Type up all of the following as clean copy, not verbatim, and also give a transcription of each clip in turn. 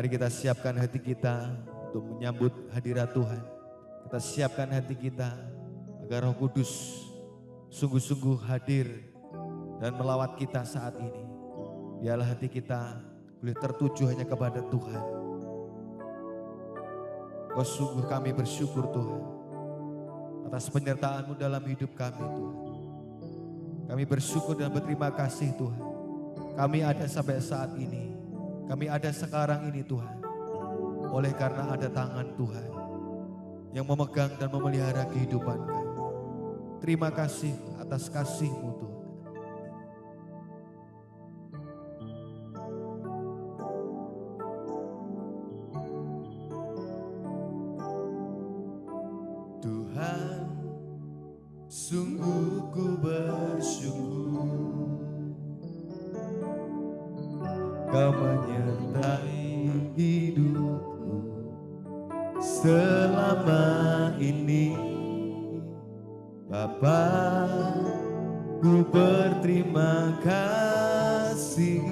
Mari kita siapkan hati kita untuk menyambut hadirat Tuhan. Kita siapkan hati kita agar Roh Kudus sungguh-sungguh hadir dan melawat kita saat ini. Biarlah hati kita boleh tertuju hanya kepada Tuhan. Oh sungguh kami bersyukur Tuhan atas penyertaan-Mu dalam hidup kami Tuhan. Kami bersyukur dan berterima kasih Tuhan. Kami ada sampai saat ini. Kami ada sekarang ini Tuhan. Oleh karena ada tangan Tuhan yang memegang dan memelihara kehidupan kami. Terima kasih atas kasih-Mu Tuhan. Tuhan, sungguh ku bersyukur Kau menyertai hidupku selama ini. Bapa, ku berterima kasih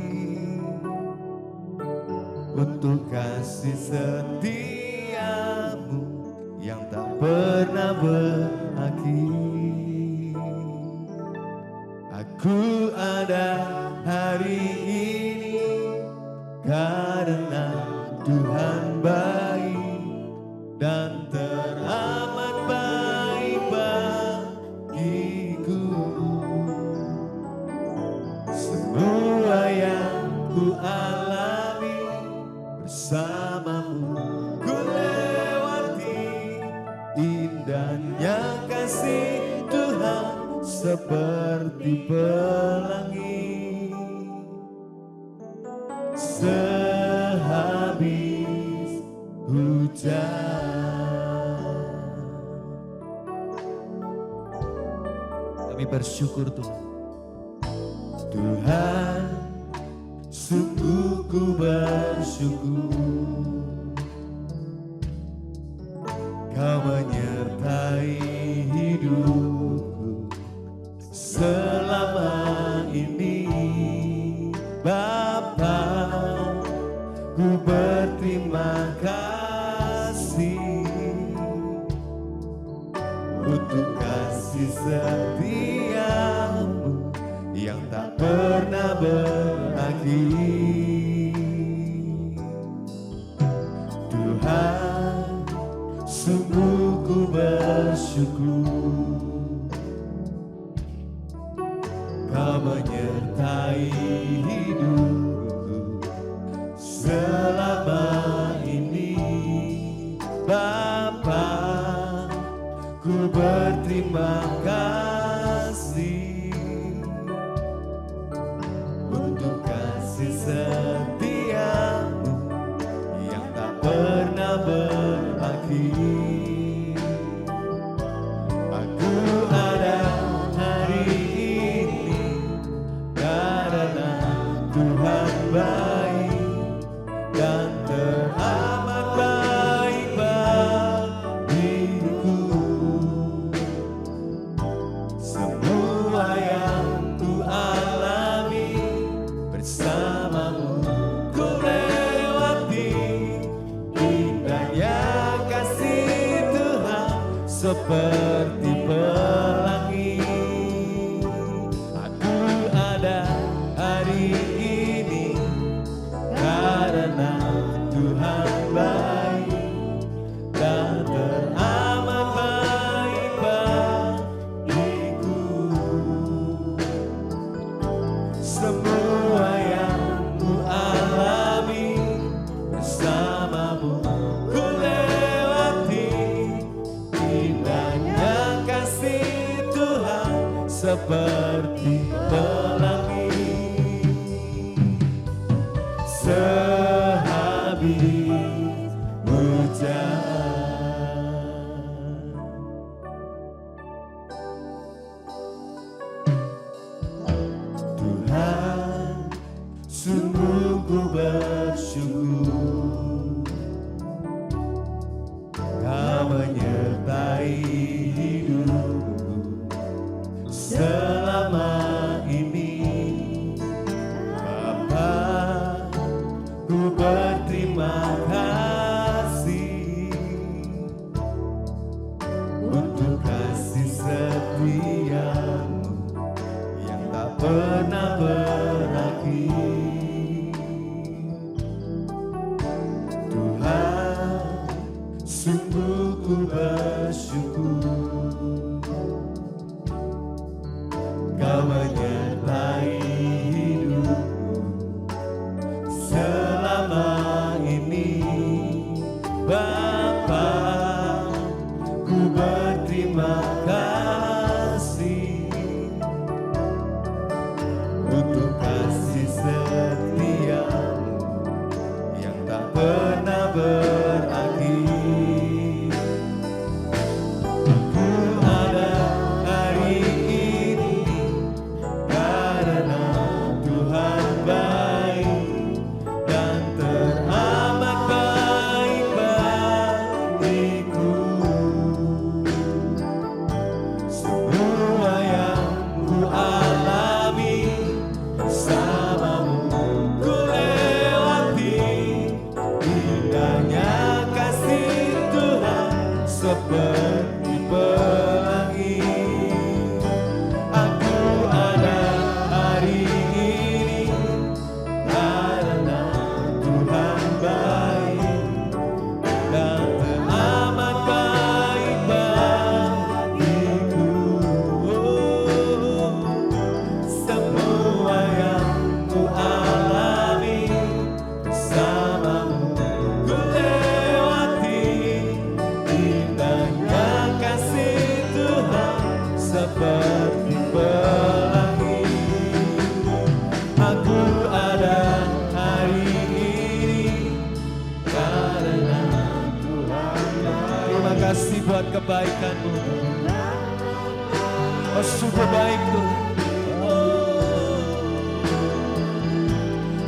untuk kasih setia-Mu yang tak pernah berakhir. Aku ada hari ini karena Tuhan baik dan teramat baik bagiku. Semua yang ku alami bersama-Mu ku lewati. Indahnya kasih Tuhan seperti pelangi sehabis hujan. Kami bersyukur Tuhan. Tuhan, sungguh ku bersyukur Kau menyertai hidupku selama ini. Bapa, ku berterima kasih untuk kasih setia-Mu yang tak pernah berakhir. Tuhan, sungguh ku bersyukur Kau menyertai hidupku selama ini. Bapa, ku berterima kasih untuk kasih setia-Mu yang tak pernah berakhir. Aku ada hari ini karena Tuhan baik dan teramat baik bagiku. Semua yang ku alami bersama-Mu ku lewati. Indahnya kasih Tuhan seperti pelangi. Aku ada hari ini karena Tuhan baik dan teramat baik bagiku. Semua yang ku alami bersama-Mu ku lewati. Indahnya kasih Tuhan seperti pelangi sehabis hujan. Tuhan, sungguh ku bersyukur Kau menyertai hidupku selama ini. bersyukur Kau menyertai hidupku selama ini Bapa, ku berterima kasih untuk kasih setiamu yang tak pernah berakhir. Aku ada hari ini karena Tuhan baik dan teramat baik bagiku. Semua yang ku alami bersamamu ku lewati, indahnya kasih Tuhan seperti pelangi. Aku ada hari ini karena Tuhan baik dan teramat baik bagiku. Semua yang ku alami bersamamu ku lewati, indahnya kasih Tuhan seperti pelangi. Aku ada hari ini karena Tuhan baik. Terima kasih buat kebaikan-Mu. Oh, sungguh baik Tuhan.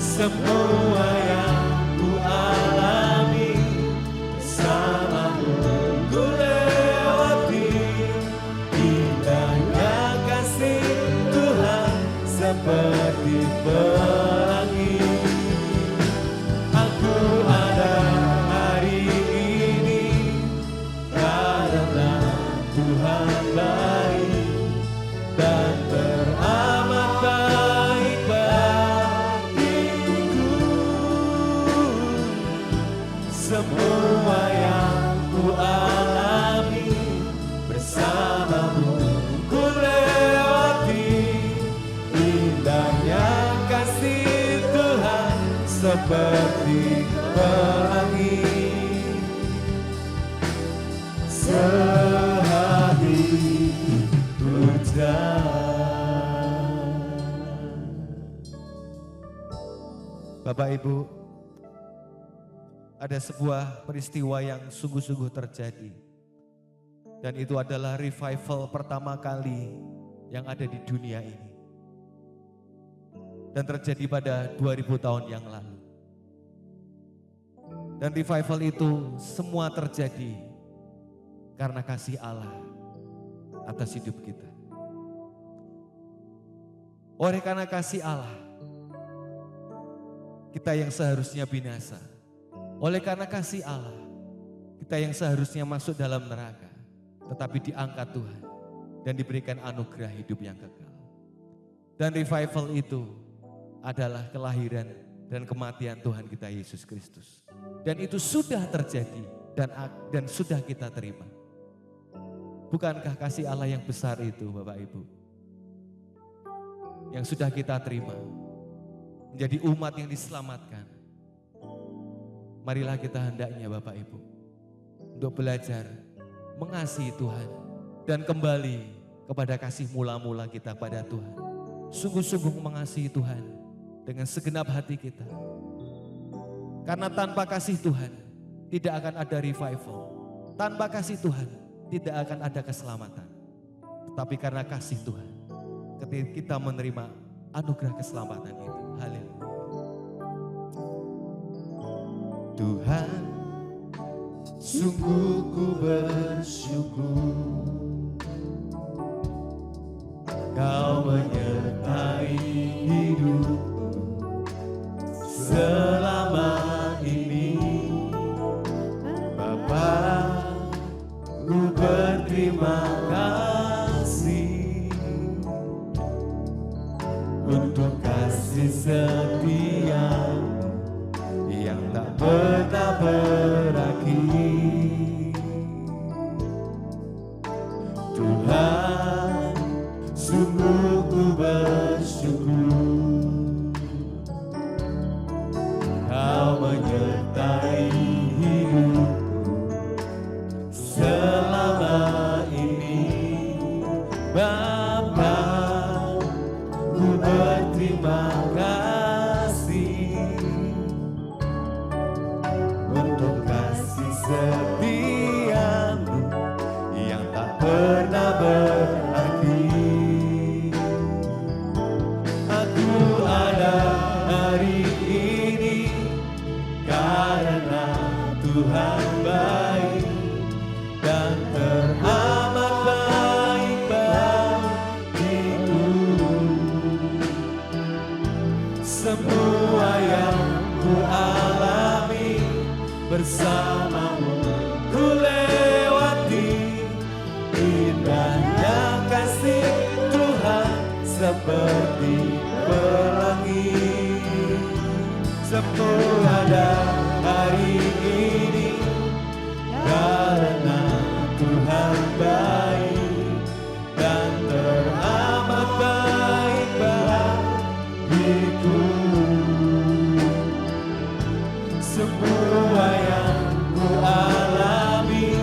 Semua yang ku alami bersamamu ku lewati, indahnya kasih Tuhan seperti pelangi. Aku ada hari ini karena Tuhan baik dan teramat baik bagiku. Semua yang ku alami bersamamu ku lewati, indahnya kasih Tuhan seperti pelangi. Sehari hujan. Bapak Ibu, ada sebuah peristiwa yang sungguh-sungguh terjadi. Dan itu adalah revival pertama kali yang ada di dunia ini. Dan terjadi pada 2000 tahun yang lalu. Dan revival itu semua terjadi karena kasih Allah atas hidup kita. Oleh karena kasih Allah, kita yang seharusnya binasa. Oleh karena kasih Allah, kita yang seharusnya masuk dalam neraka, tetapi diangkat Tuhan dan diberikan anugerah hidup yang kekal. Dan revival itu adalah kelahiran dan kematian Tuhan kita Yesus Kristus. Dan itu sudah terjadi dan sudah kita terima. Bukankah kasih Allah yang besar itu Bapak Ibu? Yang sudah kita terima. Menjadi umat yang diselamatkan. Marilah kita hendaknya Bapak Ibu. Untuk belajar mengasihi Tuhan. Dan kembali kepada kasih mula-mula kita pada Tuhan. Sungguh-sungguh mengasihi Tuhan. Dengan segenap hati kita. Karena tanpa kasih Tuhan tidak akan ada revival. Tanpa kasih Tuhan tidak akan ada keselamatan. Tetapi karena kasih Tuhan, ketika kita menerima anugerah keselamatan itu. Haleluya. Tuhan, sungguh ku bersyukur Kau menyertai hidupku selama ini. Bapa, ku berterima kasih untuk kasih setia yang tak pernah berakhir. Tuhan, sungguh ku bersyukur Kau menyertai hidupku selama ini. Bapa, ku berterima kasih untuk kasih setiamu yang tak pernah berarti. Aku ada hari ini karena Tuhan baik dan teramat baik bagiku. Semua yang ku alami bersamamu ku lewati. Indahnya kasih Tuhan seperti pelangi. Semua ada hari ini karena Tuhan baik dan teramat baik bagiku. Semua yang ku alami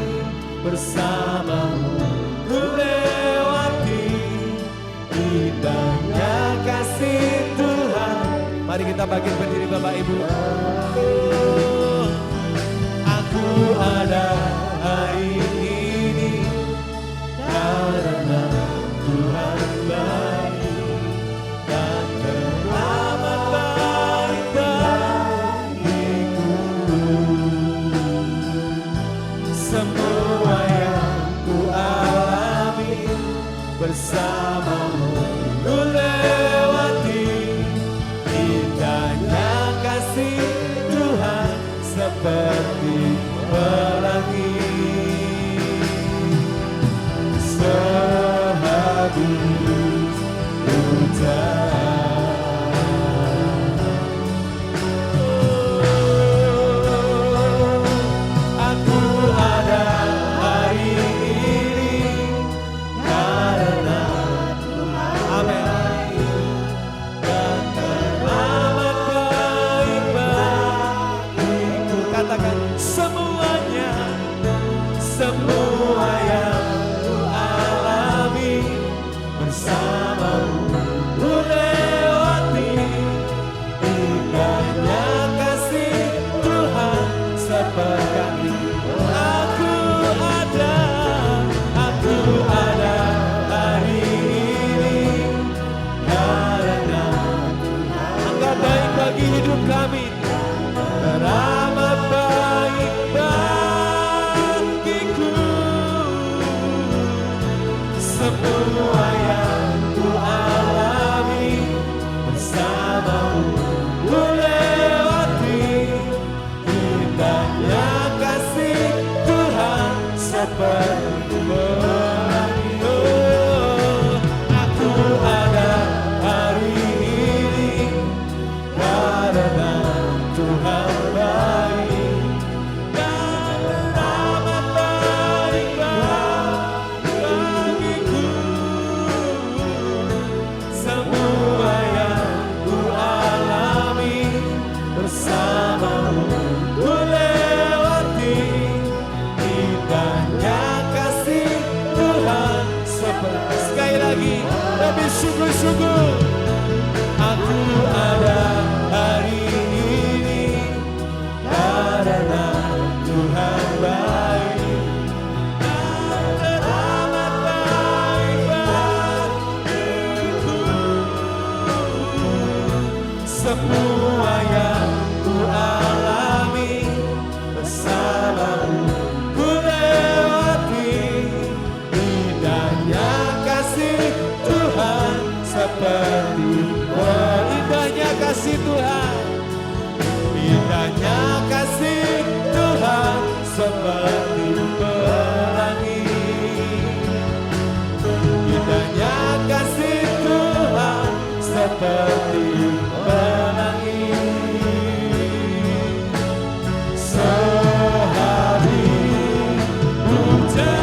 bersamamu ku lewati. Indahnya kasih Tuhan. Mari kita bangkit berdiri Bapak Ibu. Aku ada hari ini karena Tuhan baik dan teramat baik bagiku. Semua yang ku alami bersamamu ku lewati. Indahnya kasih Tuhan seperti pelangi. Sehabis hujan, aku ada hari ini karena Tuhan. Amin. Dan teramat baik bagiku. Katakan semuanya, semua yang ku alami bersamamu ku lewati. Indahnya kasih Tuhan seperti aku ada hari ini karena Engkau baik bagi hidup kami, teramat baik bagiku. Semua yang ku alami bersamamu ku lewati. Indahnya kasih Tuhan seperti pelangi. Aku ada hari ini karena Tuhan baik dan teramat baik bagiku. Semua yang ku alami bersamamu ku lewati. Indahnya kasih Tuhan seperti. Sekali lagi lebih sungguh-sungguh. Aku ada hari ini karena Tuhan baik dan teramat baik bagiku. Semua yang ku alami bersamamu ku lewati. Indahnya kasih Tuhan seperti indahnya kasih Tuhan. Indahnya kasih Tuhan seperti pelangi. Indahnya kasih Tuhan seperti pelangi. Sehabis hujan,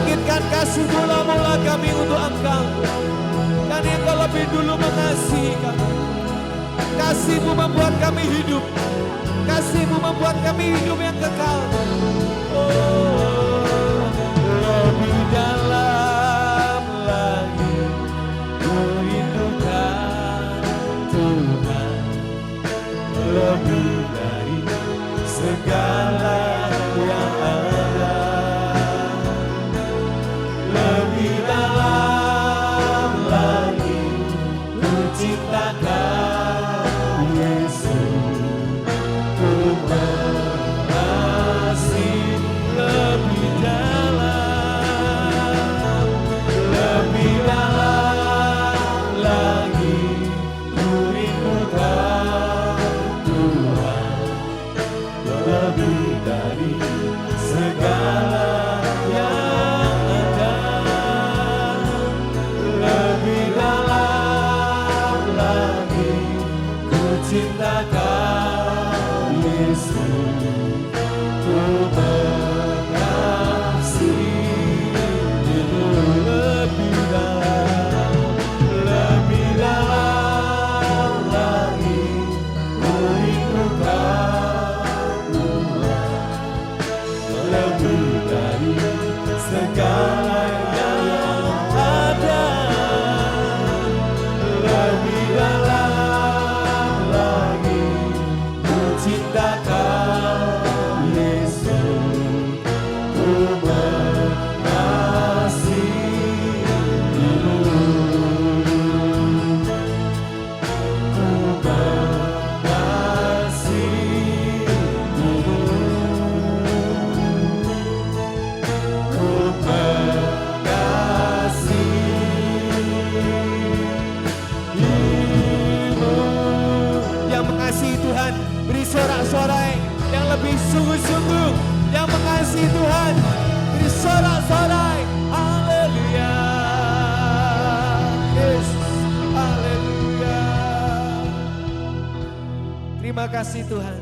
bangkitkan kasih mula-mula kami untuk Engkau. Karena Engkau lebih dulu mengasihi kami. Kasih-Mu membuat kami hidup. Kasih-Mu membuat kami hidup yang kekal. Oh, lebih dalam lagi ku rindukan Tuhan. Lebih dari segala yang ada. Lebih dalam lagi ku cintakan Yesus. Ku mengasihi lebih dalam. Lebih dalam lagi ku rindukan Tuhan. Lebih dari segala yang ada. Lebih dalam lagi ku cintakan Yesus. Ku mengasihi lebih dalam lagi ku rindukan Tuhan. Lebih dari segala yang ada. Lebih dalam lagi ku cintakan Yesus. Ku mengasihi-Mu. Ku mengasihi-Mu. Ku mengasihi-Mu. Yang mengasihi Tuhan, beri sorak-sorai yang lebih sungguh-sungguh. Yang mengasihi Tuhan, beri sorak-sorai. Haleluya. Yesus, haleluya. Terima kasih Tuhan,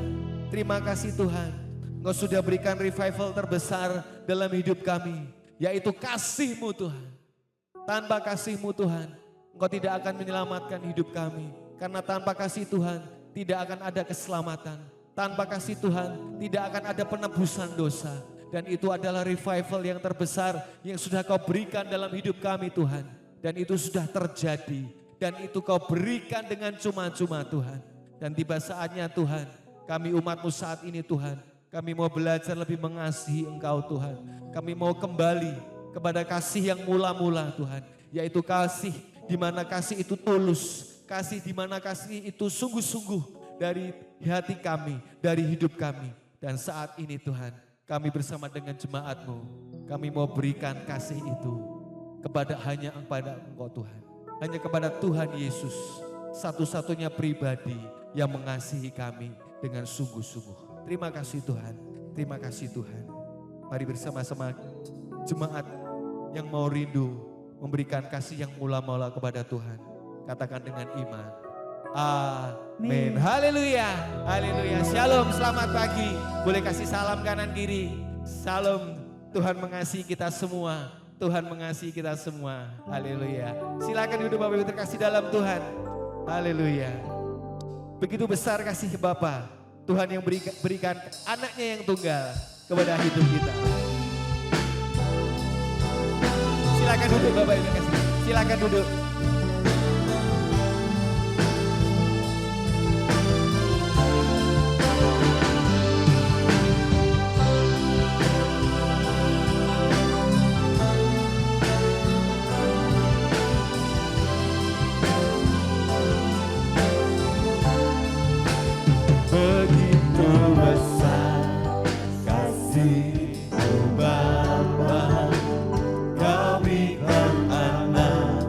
terima kasih Tuhan. Engkau sudah berikan revival terbesar dalam hidup kami, yaitu kasih-Mu Tuhan. Tanpa kasih-Mu Tuhan, Engkau tidak akan menyelamatkan hidup kami. Karena tanpa kasih Tuhan, tidak akan ada keselamatan. Tanpa kasih Tuhan, tidak akan ada penebusan dosa. Dan itu adalah revival yang terbesar yang sudah Kau berikan dalam hidup kami Tuhan. Dan itu sudah terjadi. Dan itu Kau berikan dengan cuma-cuma Tuhan. Dan tiba saatnya Tuhan, kami umat-Mu saat ini Tuhan, kami mau belajar lebih mengasihi Engkau Tuhan. Kami mau kembali kepada kasih yang mula-mula Tuhan. Yaitu kasih di mana kasih itu tulus. Kasih di mana kasih itu sungguh-sungguh dari hati kami, dari hidup kami. Dan saat ini Tuhan, kami bersama dengan jemaat-Mu, kami mau berikan kasih itu hanya kepada Engkau Tuhan. Hanya kepada Tuhan Yesus, satu-satunya pribadi yang mengasihi kami dengan sungguh-sungguh. Terima kasih Tuhan, terima kasih Tuhan. Mari bersama-sama jemaat yang mau rindu memberikan kasih yang mula-mula kepada Tuhan. Katakan dengan iman. Amin. Haleluya. Haleluya. Shalom, selamat pagi. Boleh kasih salam kanan kiri. Shalom. Tuhan mengasihi kita semua. Tuhan mengasihi kita semua. Haleluya. Silakan duduk Bapak Ibu terkasih dalam Tuhan. Haleluya. Begitu besar kasih Bapa. Tuhan yang berikan anaknya yang tunggal kepada hidup kita. Silakan duduk Bapak Ibu terkasih. Silakan duduk. Begitu besar kasih-Mu Bapa, Kau berikan anak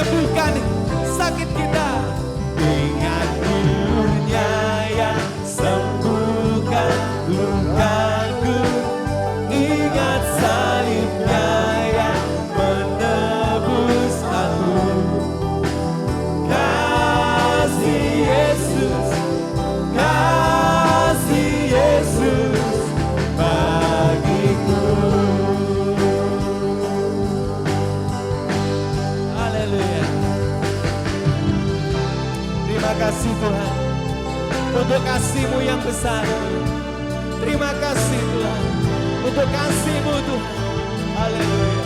menyembuhkan sakit kita. Ingat dulunya yang sembuhkan lukaku, ingat salibnya yang menebus aku. Kasih Yesus, kasih Yesus bagiku. Haleluya. Terima kasih Tuhan untuk kasih-Mu yang besar. Terima kasih Tuhan untuk kasih-Mu Tuhan. Haleluya.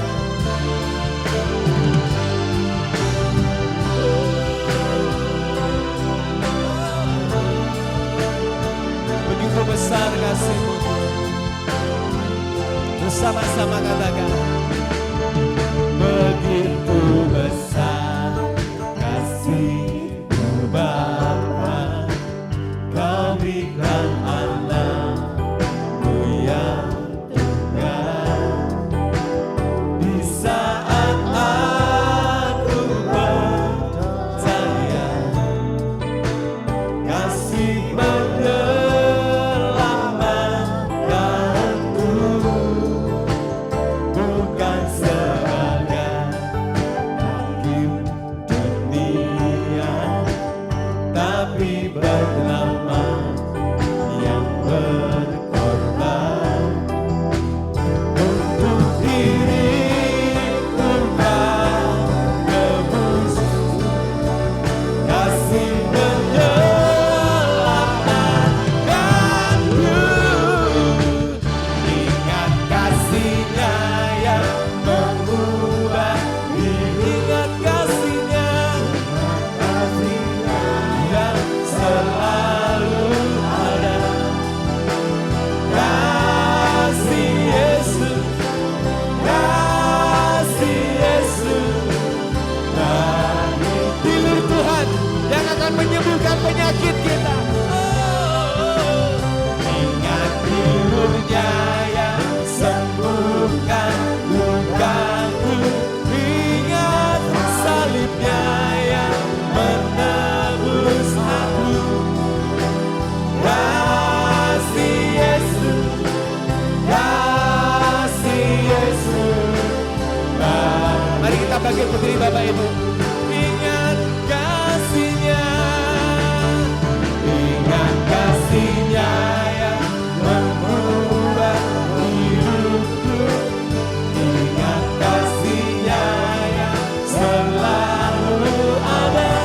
Begitu besar kasih-Mu Tuhan. Bersama-sama katakan, begitu besar kasih-Mu Bapa, Kau berikan anak-Mu yang tunggal. Di saat aku percaya, kasih menyelamatkanku, bukan sebagai hakim dunia, tapi bernama yang berkorban untuk diriku menebus. Kasih menyelamatkanku, ingat kasih-Nya yang mengubah, ingat kasih-Nya yang selalu ada. Kasih Yesus, kasih Yesus bagi tidur Tuhan yang akan menyembuhkan penyakit kita. Ingat tidurnya yang sembuhkan lukaku, ingat salibnya yang menebus aku. Kasih Yesus, kasih Yesus. Mari kita bagi putri Bapak Ibu. Ingat kasih-Nya, ingat kasih-Nya yang mengubah hidupku, ingat kasih-Nya yang selalu ada.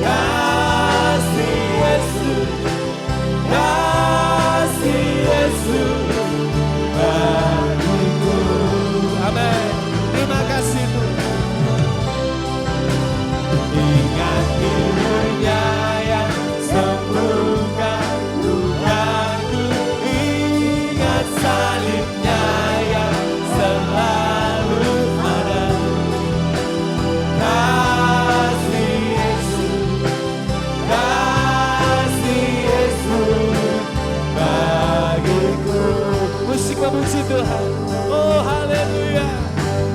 Kasih Yesus, kasih Yesus bagiku. Amin. Terima kasih Tuhan. Ingat tidurnya yang sembuhkan lukaku, ingat salibnya yang selalu ada. Kasih Yesus, kasih Yesus bagiku. Musik memuji Tuhan. Oh haleluya.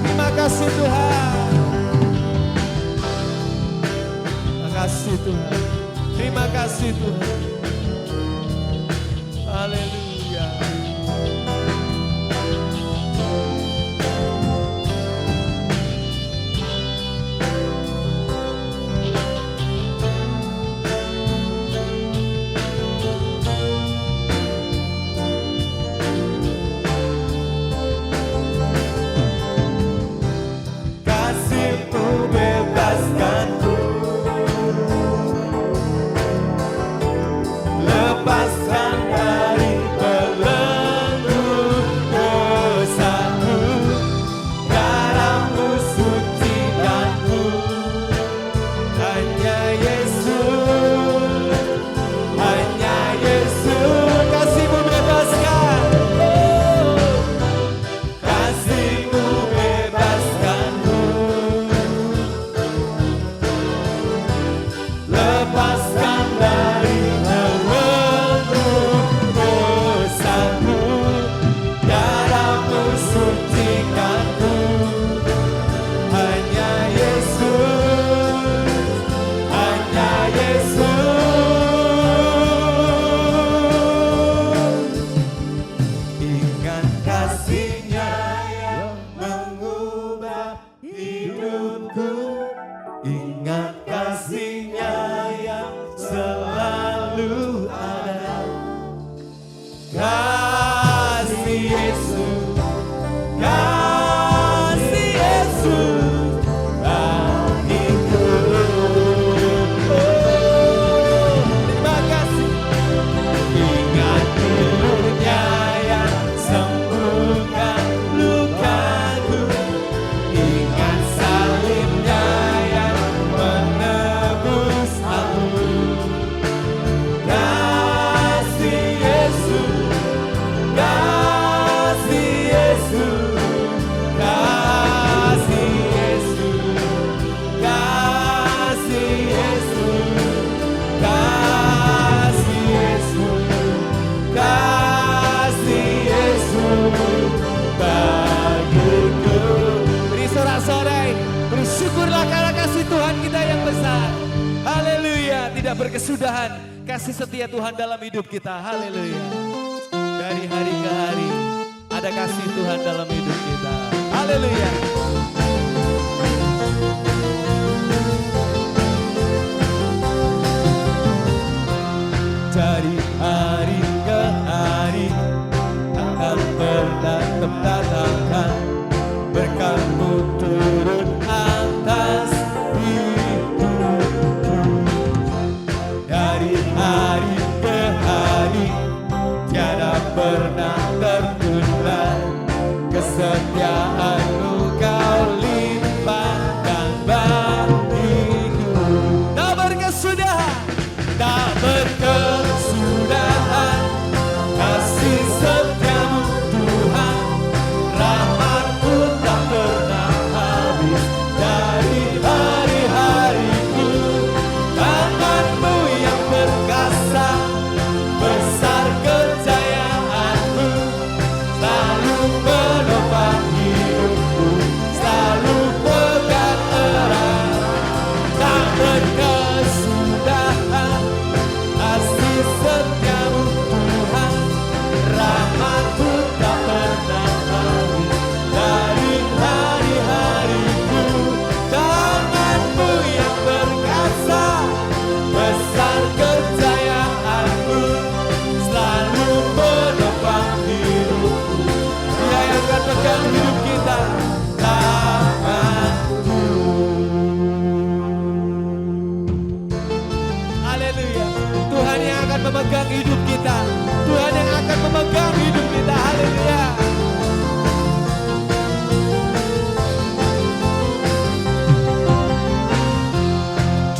Terima kasih Tuhan. Terima kasih Tuhan. Terima kasih Tuhan. Haleluya. Kasih-Mu bebaskanku, lepaskan dari ingat kasih-Nya yang selalu ada. Kasih Yesus, kasih Yesus bagiku. Terima kasih. Ingat Dia yang sembuhkan lukaku, ingat salibnya yang menebus aku. Kasih Yesus, kasih Yesus, kasih Yesus, kasih Yesus, kasih Yesus, kasih Yesus bagiku. Beri sorak-sorai, bersyukurlah karena kasih Tuhan kita yang besar. Haleluya, tidak berkesudahan kasih setia Tuhan dalam hidup kita. Haleluya. Dari hari ke hari ada kasih Tuhan dalam hidup kita. Haleluya. Dari hari ke hari akan pernah terkatakan berkat-Mu turun atas hidupku. Dari hari ke hari tiada pernah tertunda, kesetiaan-Mu Kau limpahkan bagiku. Tak berkesudahan, tak berkesudahan kasih setia-Mu Tuhan, rahmat-Mu tak pernah habis. Dari hari-hariku tangan-Mu yang perkasa, besar kejayaan-Mu selalu menopang hidupku, selalu pegang erat. Tak berkesudahan kasih setia-Mu Tuhan, rahmat-Mu tak pernah habis. Dari hari-hariku tangan-Mu yang perkasa, besar kejayaan-Mu selalu menopang hidupku. Dia yang akan pegang hidup kita, tangan-Mu. Haleluya. Tuhan yang akan memegang hidup kita. Tuhan yang akan memegang hidup kita. Haleluya.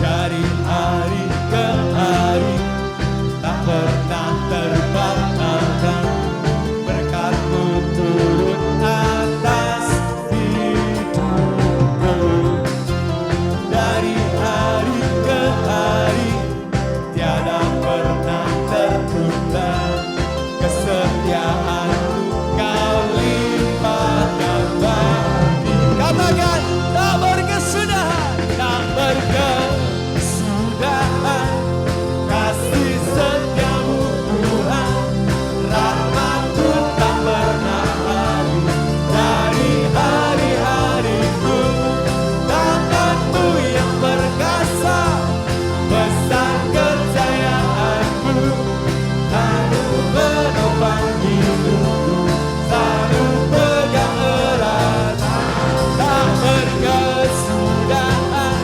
Dari hari ke hari tak pernah terbatalkan, berkat-Mu turun atas hidupku. Dari hari ke hari tiada pernah tertunda, kesetiaan-Mu Kau limpahkan bagi. Katakan, tak berkesudahan, tak berkesudahan kasih setia-Mu Tuhan, rahmat-Mu tak pernah habis. Dari hari-hariku tangan-Mu yang perkasa, besar kejayaan-Mu selalu menopang hidupku, selalu pegang erat. Tak berkesudahan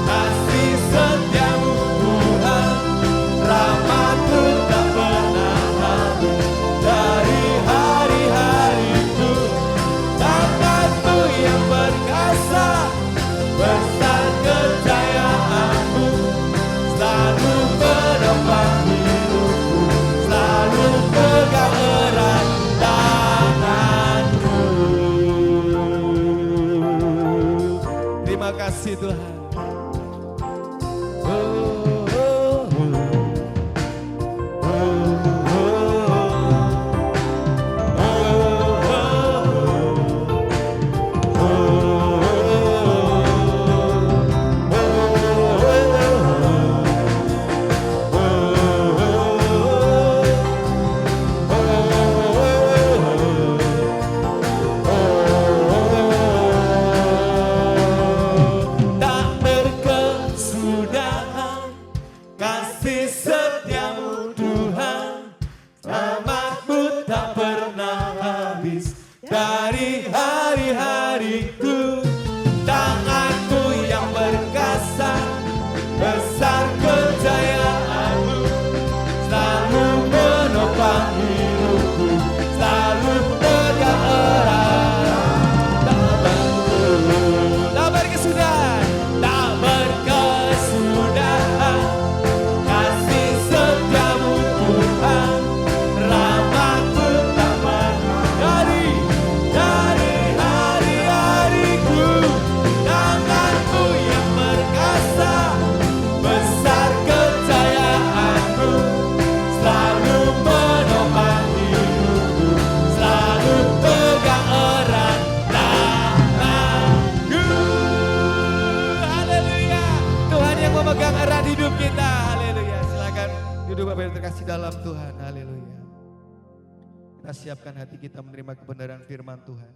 kasih setia-Mu Tuhan, rahmat-Mu tak pernah habis. Dari hari-hariku tangan-Mu yang perkasa, besar kejayaan-Mu selalu menopang hidupku, selalu pegang erat tangan-Mu. Terima kasih Tuhan. Tak berkesudahan memegang erat hidup kita. Haleluya. Silakan duduk Bapak yang terkasih dalam Tuhan. Haleluya. Kita siapkan hati kita menerima kebenaran firman Tuhan.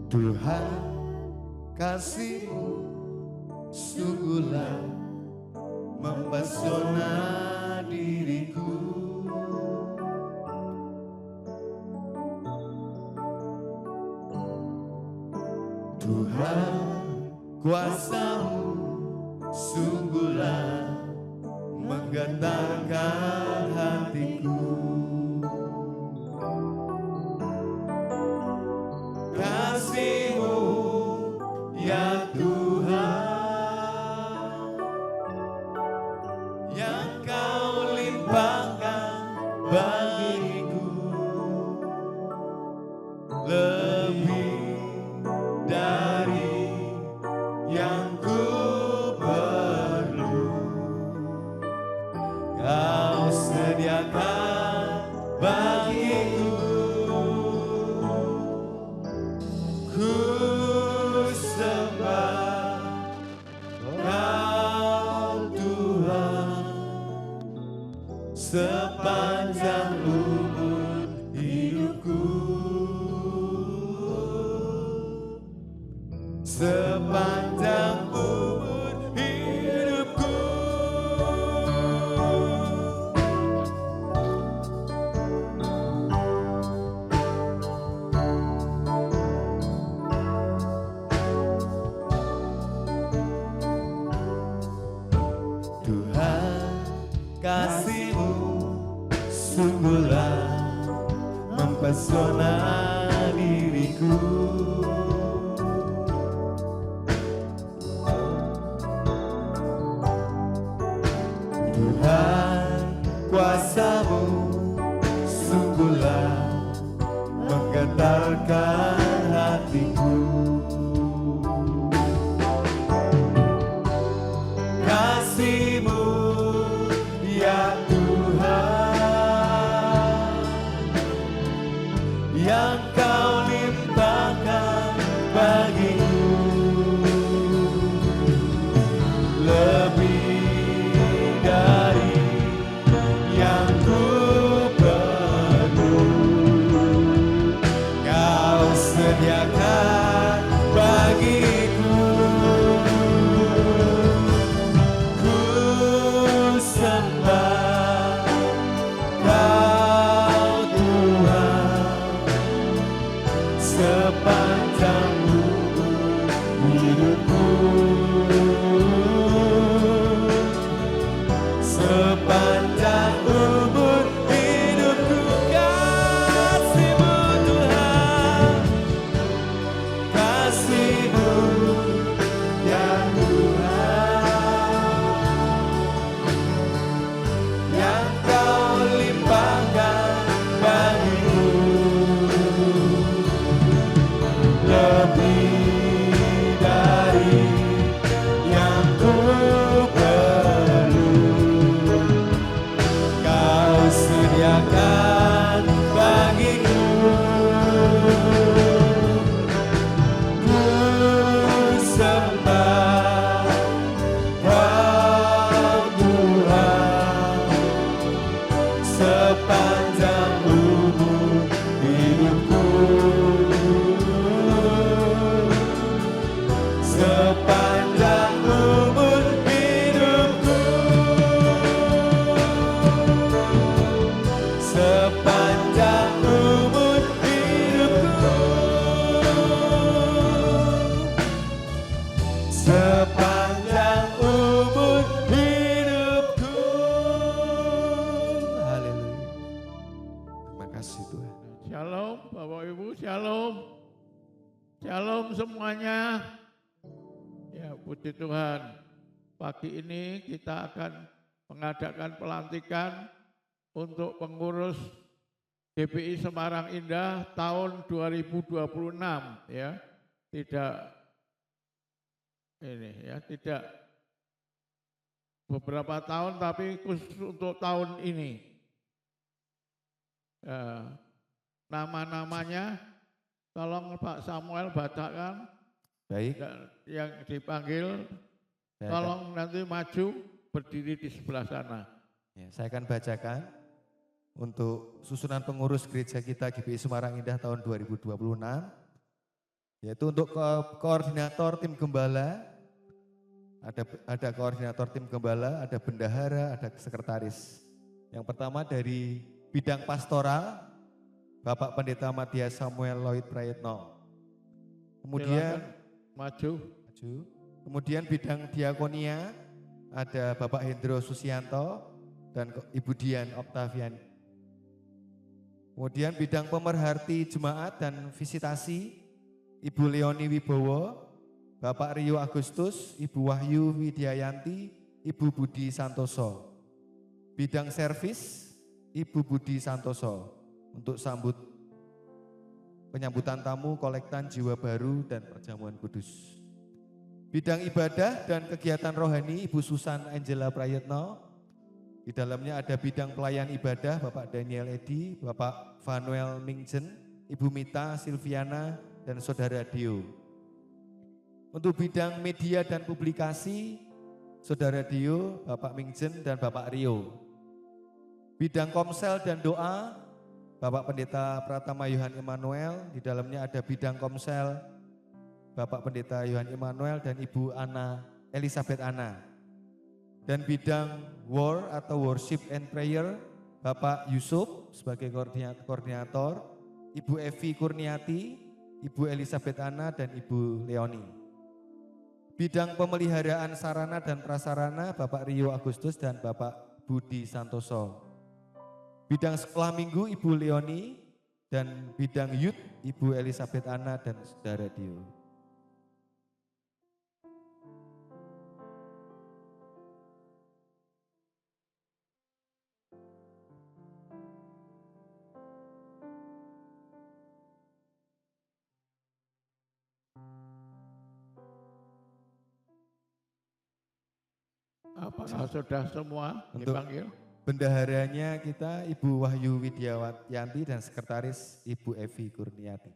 Tuhan, kasih-Mu sungguhlah mempesona diriku. Tuhan, kuasa-Mu sungguhlah menggetarkan hatiku. Kasih-Mu ya Tuhan, yang Kau limpahkan bagiku, lebih dari yang ku perlu. Kau sediakan bagiku. Ku sembah Kau Tuhan sepanjang umur hidupku, sepanjang umur hidupku. Tuhan, kasih-Mu sungguhlah mempesona diriku. Tuhan, kuasa-Mu sungguhlah menggetarkan hatiku. Kasih-Mu ya Tuhan, yang Kau limpahkan bagiku, lebih dari yang ku perlu. Kau sediakan bagiku. Ku sembah Kau Tuhan sepanjang umur hidupku, sepanjang umur hidupku. Kasih-Mu Tuhan, kasih-Mu ya Tuhan, yang Kau limpahkan bagiku, lebih dari yang ku perlu. Kau sediakan bagiku. Ku sembah Kau Tuhan sepanjang umur hidupku, sepanjang umur hidupku, sepanjang umur hidupku, sepanjang umur hidupku. Haleluya. Terima kasih Tuhan. Shalom Bapak Ibu, shalom. Shalom semuanya. Ya, puji Tuhan. Pagi ini kita akan mengadakan pelantikan untuk pengurus GPI Semarang Indah tahun 2026 ya. Tidak beberapa tahun tapi khusus untuk tahun ini. Nama-namanya tolong Pak Samuel bacakan. Baik. Yang dipanggil tolong nanti maju berdiri di sebelah sana. Ya, saya akan bacakan untuk susunan pengurus gereja kita GPI Semarang Indah tahun 2026. Yaitu untuk koordinator tim gembala, ada koordinator tim gembala, ada bendahara, ada sekretaris. Yang pertama dari bidang pastoral, Bapak Pendeta Matias Samuel Lloyd Prayetno. Kemudian maju. Kemudian bidang diakonia, ada Bapak Hendro Susianto dan Ibu Dian Oktavian. Kemudian bidang pemerhati jemaat dan visitasi, Ibu Leoni Wibowo, Bapak Rio Agustus, Ibu Wahyu Widyayanti, Ibu Budi Santoso. Bidang servis, Ibu Budi Santoso untuk penyambutan tamu, kolektan jiwa baru dan perjamuan kudus. Bidang ibadah dan kegiatan rohani, Ibu Susan Angela Prayetno. Di dalamnya ada bidang pelayan ibadah, Bapak Daniel Edi, Bapak Vanuel Mingjen, Ibu Mita Silviana, dan Saudara Dio. Untuk bidang media dan publikasi, Saudara Dio, Bapak Mingjen, dan Bapak Rio. Bidang komsel dan doa, Bapak Pendeta Pratama Yohan Immanuel. Di dalamnya ada bidang komsel, Bapak Pendeta Yohan Immanuel dan Ibu Ana Elizabeth Ana. Dan bidang war atau worship and prayer, Bapak Yusuf sebagai koordinator, Ibu Evi Kurniati, Ibu Elizabeth Ana, dan Ibu Leoni. Bidang pemeliharaan sarana dan prasarana, Bapak Rio Agustus dan Bapak Budi Santoso. Bidang sekolah minggu, Ibu Leoni, dan bidang youth, Ibu Elizabeth Ana dan Saudara Dio. Apakah sudah semua dipanggil? Bendaharanya kita Ibu Wahyu Widyayanti dan sekretaris Ibu Evi Kurniati.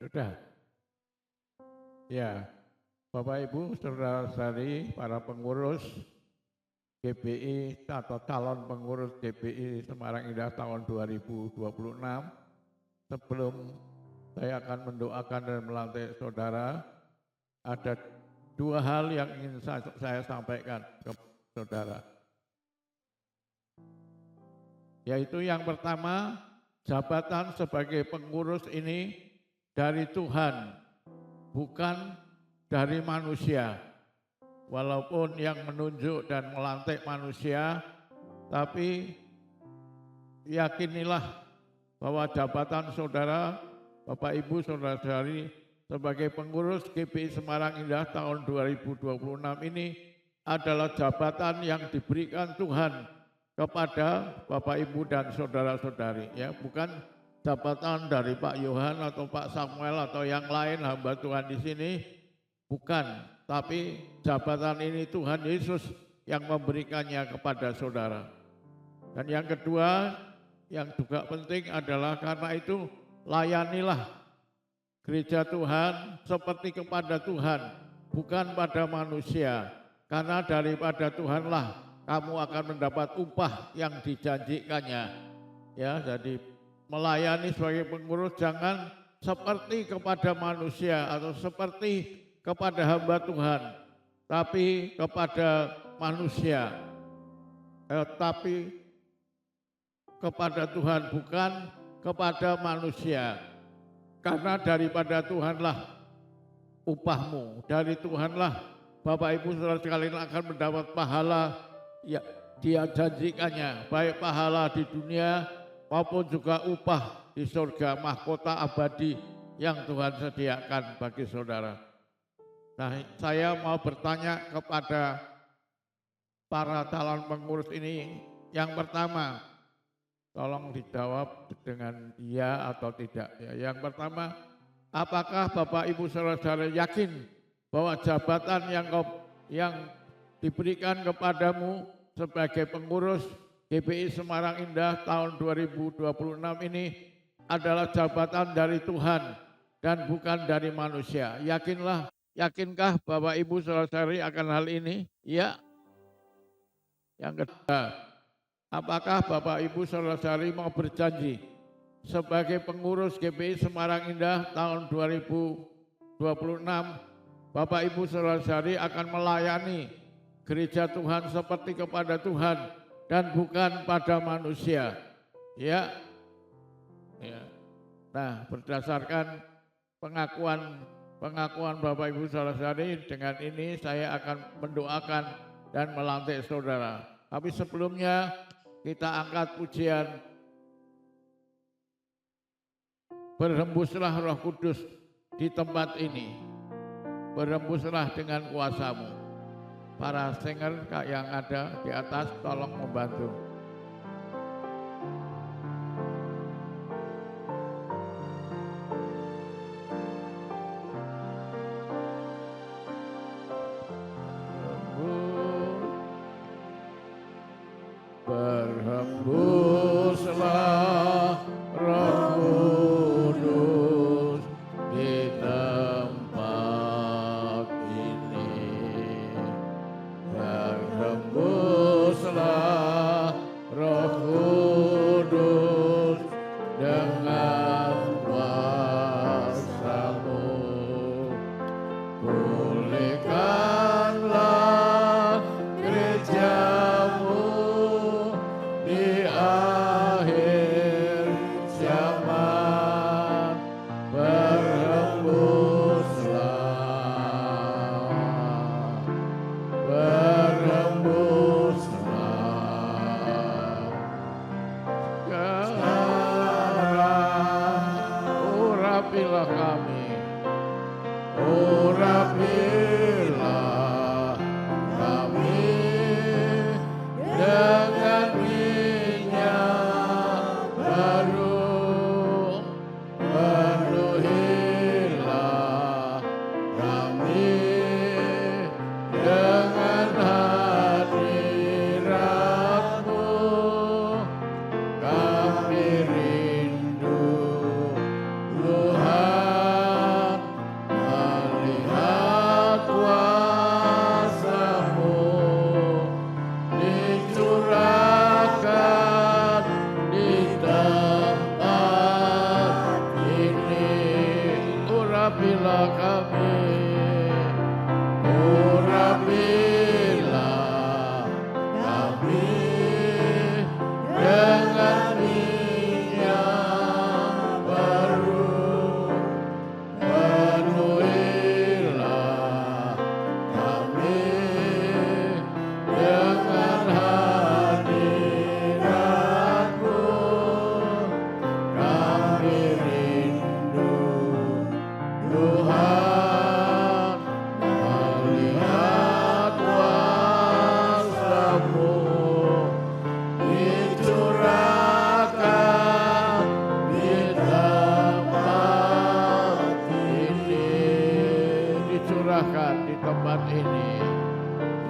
Sudah. Ya, Bapak Ibu, saudara-saudari, para pengurus GPI atau calon pengurus GPI Semarang Indah tahun 2026. Sebelum saya akan mendoakan dan melantik saudara, ada dua hal yang ingin saya sampaikan ke saudara. Yaitu yang pertama, jabatan sebagai pengurus ini dari Tuhan, bukan dari manusia. Walaupun yang menunjuk dan melantik manusia, tapi yakinilah bahwa jabatan saudara, Bapak Ibu, saudara-saudari sebagai pengurus GPI Semarang Indah tahun 2026 ini adalah jabatan yang diberikan Tuhan kepada Bapak Ibu dan saudara-saudari, ya, bukan jabatan dari Pak Yohan atau Pak Samuel atau yang lain hamba Tuhan di sini, bukan. Tapi jabatan ini Tuhan Yesus yang memberikannya kepada saudara. Dan yang kedua, yang juga penting adalah karena itu layanilah gereja Tuhan seperti kepada Tuhan, bukan pada manusia. Karena daripada Tuhanlah kamu akan mendapat upah yang dijanjikannya. Ya, jadi melayani sebagai pengurus jangan seperti kepada manusia atau seperti kepada hamba Tuhan, tapi kepada manusia, tapi kepada Tuhan, bukan kepada manusia. Karena daripada Tuhanlah upahmu, dari Tuhanlah Bapak Ibu saudara sekalian akan mendapat pahala Dia janjikannya, baik pahala di dunia maupun juga upah di surga, mahkota abadi yang Tuhan sediakan bagi saudara. Nah, saya mau bertanya kepada para calon pengurus ini. Yang pertama, tolong dijawab dengan iya atau tidak. Ya, yang pertama, apakah Bapak Ibu Saudara yakin bahwa jabatan yang diberikan kepadamu sebagai pengurus GPI Semarang Indah tahun 2026 ini adalah jabatan dari Tuhan dan bukan dari manusia? Yakinkah Bapak Ibu Saudara akan hal ini? Ya. Yang kedua, apakah Bapak Ibu Saudara mau berjanji sebagai pengurus GPI Semarang Indah tahun 2026, Bapak Ibu Saudara akan melayani gereja Tuhan seperti kepada Tuhan dan bukan pada manusia? Ya. Nah, berdasarkan pengakuan Bapak Ibu Saudara, dengan ini saya akan mendoakan dan melantik saudara. Tapi sebelumnya kita angkat pujian Berhembuslah Roh Kudus di tempat ini, berhembuslah dengan kuasa-Mu. Para singer yang ada di atas tolong membantu. Berhembuslah Roh Kudus di tempat ini. Berhembuslah Roh Kudus dengan kuasa-Mu. Pulihkanlah gereja-Mu di akhir zaman. Berhembuslah sekarang. Urapilah kami, urapilah kami dengan minyak baru. Penuhilah kami dengan hadirat-Mu. Kami rindu Tuhan melihat kuasa-Mu dicurahkan di tempat ini. Urapilah kami, urapilah kami dengan minyak baru. Penuhilah kami dengan hadirat-Mu. Kami rindu Tuhan melihat kuasa-Mu dicurahkan di tempat ini. Dicurahkan di tempat ini.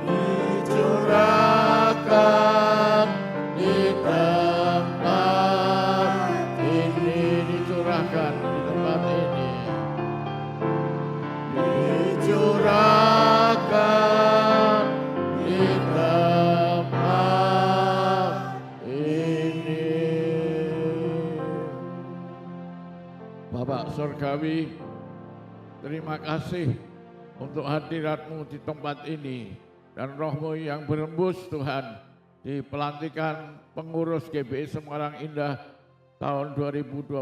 Dicurahkan di tempat ini. Dicurahkan di tempat ini. Dicurahkan di tempat ini. Bapak Surgawi, terima kasih untuk hadirat-Mu di tempat ini dan Roh-Mu yang berembus Tuhan di pelantikan pengurus GPI Semarang Indah tahun 2026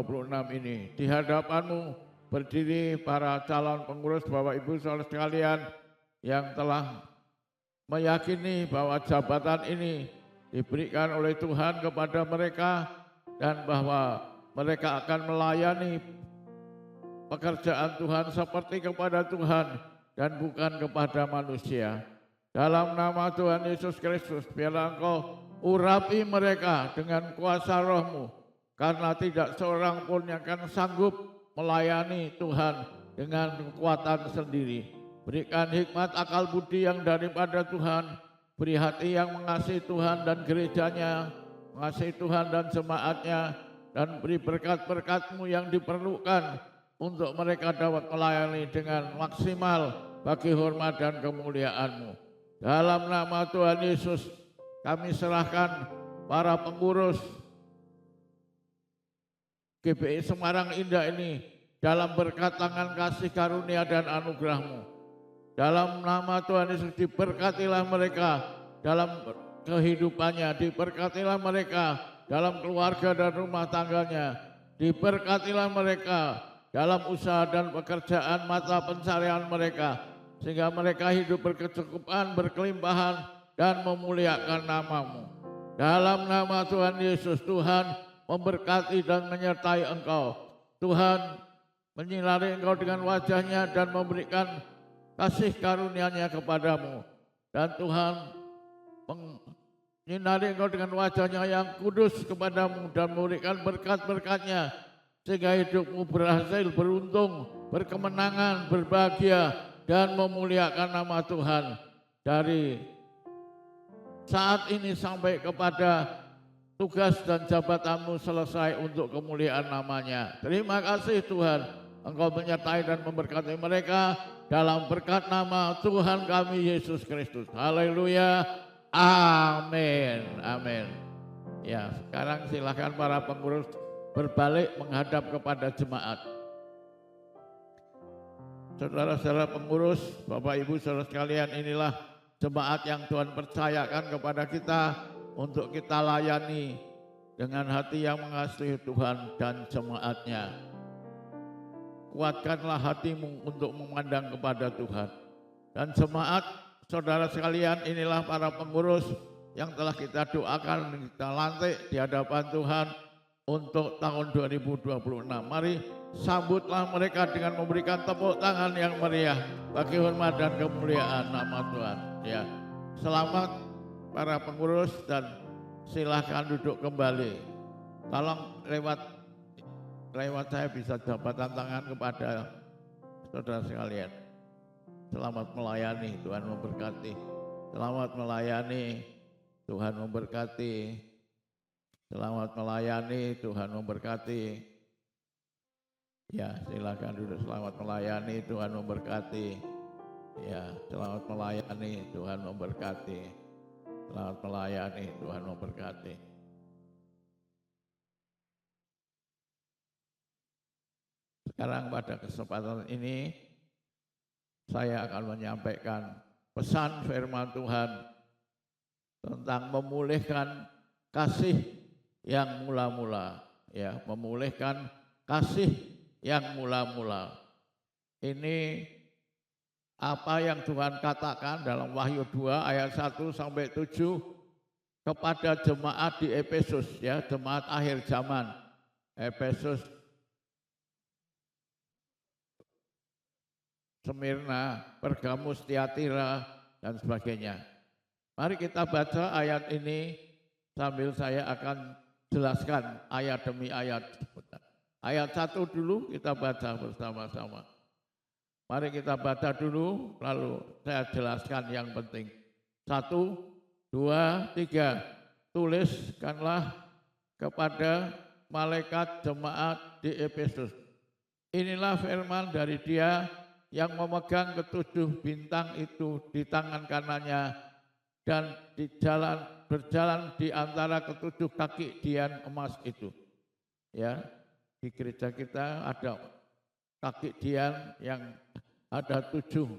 ini. Di hadapan-Mu berdiri para calon pengurus Bapak Ibu Saudara sekalian yang telah meyakini bahwa jabatan ini diberikan oleh Tuhan kepada mereka, dan bahwa mereka akan melayani pekerjaan Tuhan seperti kepada Tuhan dan bukan kepada manusia. Dalam nama Tuhan Yesus Kristus, biarlah Engkau urapi mereka dengan kuasa Roh-Mu, karena tidak seorang pun yang akan sanggup melayani Tuhan dengan kekuatan sendiri. Berikan hikmat akal budi yang daripada Tuhan, beri hati yang mengasihi Tuhan dan gerejanya, mengasihi Tuhan dan jemaatnya, dan beri berkat-berkat-Mu yang diperlukan untuk mereka dapat melayani dengan maksimal bagi hormat dan kemuliaan-Mu. Dalam nama Tuhan Yesus, kami serahkan para pengurus GBI Semarang Indah ini dalam berkat tangan kasih karunia dan anugerah-Mu. Dalam nama Tuhan Yesus, diberkatilah mereka dalam kehidupannya, diberkatilah mereka dalam keluarga dan rumah tangganya, diberkatilah mereka dalam usaha dan pekerjaan mata pencarian mereka, sehingga mereka hidup berkecukupan, berkelimpahan, dan memuliakan nama-Mu. Dalam nama Tuhan Yesus, Tuhan memberkati dan menyertai Engkau. Tuhan menyinari Engkau dengan wajah-Nya dan memberikan kasih karunia-Nya kepadamu. Dan Tuhan menyinari Engkau dengan wajah-Nya yang kudus kepadamu dan memberikan berkat-berkat-Nya, sehingga hidupmu berhasil, beruntung, berkemenangan, berbahagia, dan memuliakan nama Tuhan dari saat ini sampai kepada tugas dan jabatanmu selesai untuk kemuliaan namanya. Terima kasih Tuhan, Engkau menyertai dan memberkati mereka dalam berkat nama Tuhan kami Yesus Kristus. Haleluya, amin, amin. Ya, sekarang silakan para pengurus berbalik menghadap kepada jemaat. Saudara-saudara pengurus, Bapak Ibu saudara sekalian, inilah jemaat yang Tuhan percayakan kepada kita untuk kita layani dengan hati yang mengasihi Tuhan dan jemaatnya. Kuatkanlah hatimu untuk memandang kepada Tuhan. Dan jemaat saudara sekalian, inilah para pengurus yang telah kita doakan, kita lantik di hadapan Tuhan untuk tahun 2026. Mari sambutlah mereka dengan memberikan tepuk tangan yang meriah bagi hormat dan kemuliaan nama Tuhan. Ya, selamat para pengurus dan silahkan duduk kembali. Tolong lewat saya bisa jabatan tangan kepada saudara sekalian. Selamat melayani, Tuhan memberkati. Selamat melayani, Tuhan memberkati. Selamat melayani, Tuhan memberkati. Ya, silakan duduk. Selamat melayani, Tuhan memberkati. Ya, selamat melayani, Tuhan memberkati. Selamat melayani, Tuhan memberkati. Sekarang pada kesempatan ini saya akan menyampaikan pesan firman Tuhan tentang memulihkan kasih yang mula-mula, ya, memulihkan kasih yang mula-mula. Ini apa yang Tuhan katakan dalam Wahyu 2 ayat 1 sampai 7 kepada jemaat di Efesus, ya, jemaat akhir zaman. Efesus, Smyrna, Pergamus, Tiatira, dan sebagainya. Mari kita baca ayat ini sambil saya akan jelaskan ayat demi ayat. Ayat 1 dulu kita baca bersama-sama. Mari kita baca dulu, lalu saya jelaskan yang penting. 1, 2, 3. Tuliskanlah kepada malaikat jemaat di Efesus. Inilah firman dari Dia yang memegang ketujuh bintang itu di tangan kanannya dan berjalan di antara ketujuh kaki dian emas itu. Ya, di gereja kita ada kaki dian yang ada 7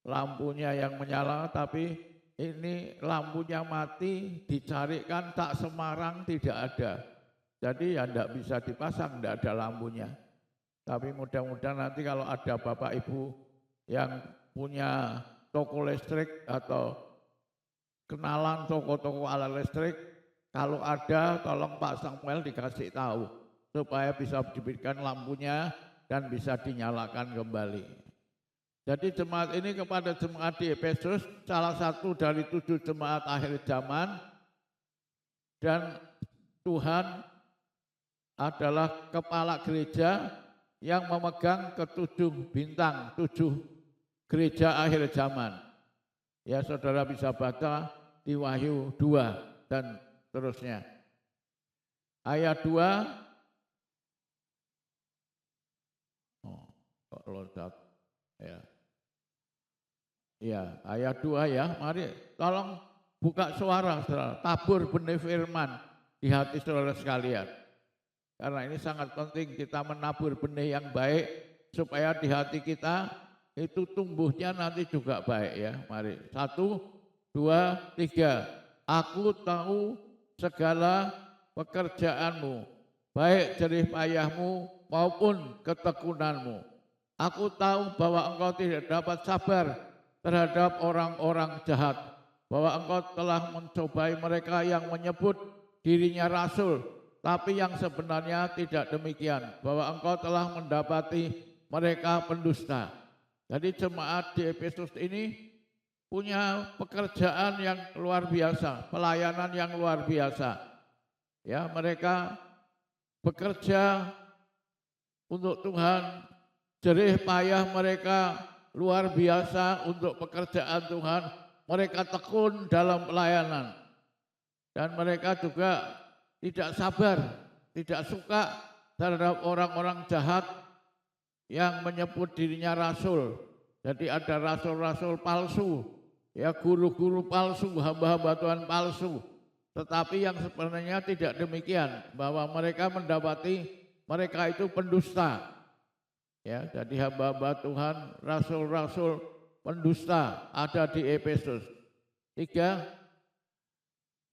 lampunya yang menyala, tapi ini lampunya mati, dicarikan tak Semarang tidak ada. Jadi ya tidak bisa dipasang, tidak ada lampunya. Tapi mudah-mudahan nanti kalau ada Bapak Ibu yang punya toko listrik atau kenalan toko-toko alat listrik, kalau ada tolong Pak Samuel dikasih tahu supaya bisa diberikan lampunya dan bisa dinyalakan kembali. Jadi jemaat ini kepada jemaat di Efesus, salah satu dari 7 jemaat akhir zaman, dan Tuhan adalah kepala gereja yang memegang ke-7 bintang, 7 gereja akhir zaman. Ya, saudara bisa baca di Wahyu 2 dan terusnya. Ayat 2, kok loncat ya. Ya, ayat 2 ya. Mari tolong buka suara, saudara. Tabur benih firman di hati saudara sekalian. Karena ini sangat penting kita menabur benih yang baik supaya di hati kita itu tumbuhnya nanti juga baik ya. Mari, 1, 2, 3. Aku tahu segala pekerjaanmu, baik jerih payahmu maupun ketekunanmu. Aku tahu bahwa engkau tidak dapat sabar terhadap orang-orang jahat, bahwa engkau telah mencobai mereka yang menyebut dirinya rasul, tapi yang sebenarnya tidak demikian, bahwa engkau telah mendapati mereka pendusta. Jadi jemaat di Efesus ini punya pekerjaan yang luar biasa, pelayanan yang luar biasa. Ya, mereka bekerja untuk Tuhan, jerih payah mereka luar biasa untuk pekerjaan Tuhan. Mereka tekun dalam pelayanan. Dan mereka juga tidak sabar, tidak suka terhadap orang-orang jahat yang menyebut dirinya rasul. Jadi ada rasul-rasul palsu, ya, guru-guru palsu, hamba-hamba Tuhan palsu. Tetapi yang sebenarnya tidak demikian, bahwa mereka mendapati mereka itu pendusta. Ya, jadi hamba-hamba Tuhan, rasul-rasul pendusta ada di Efesus. 3,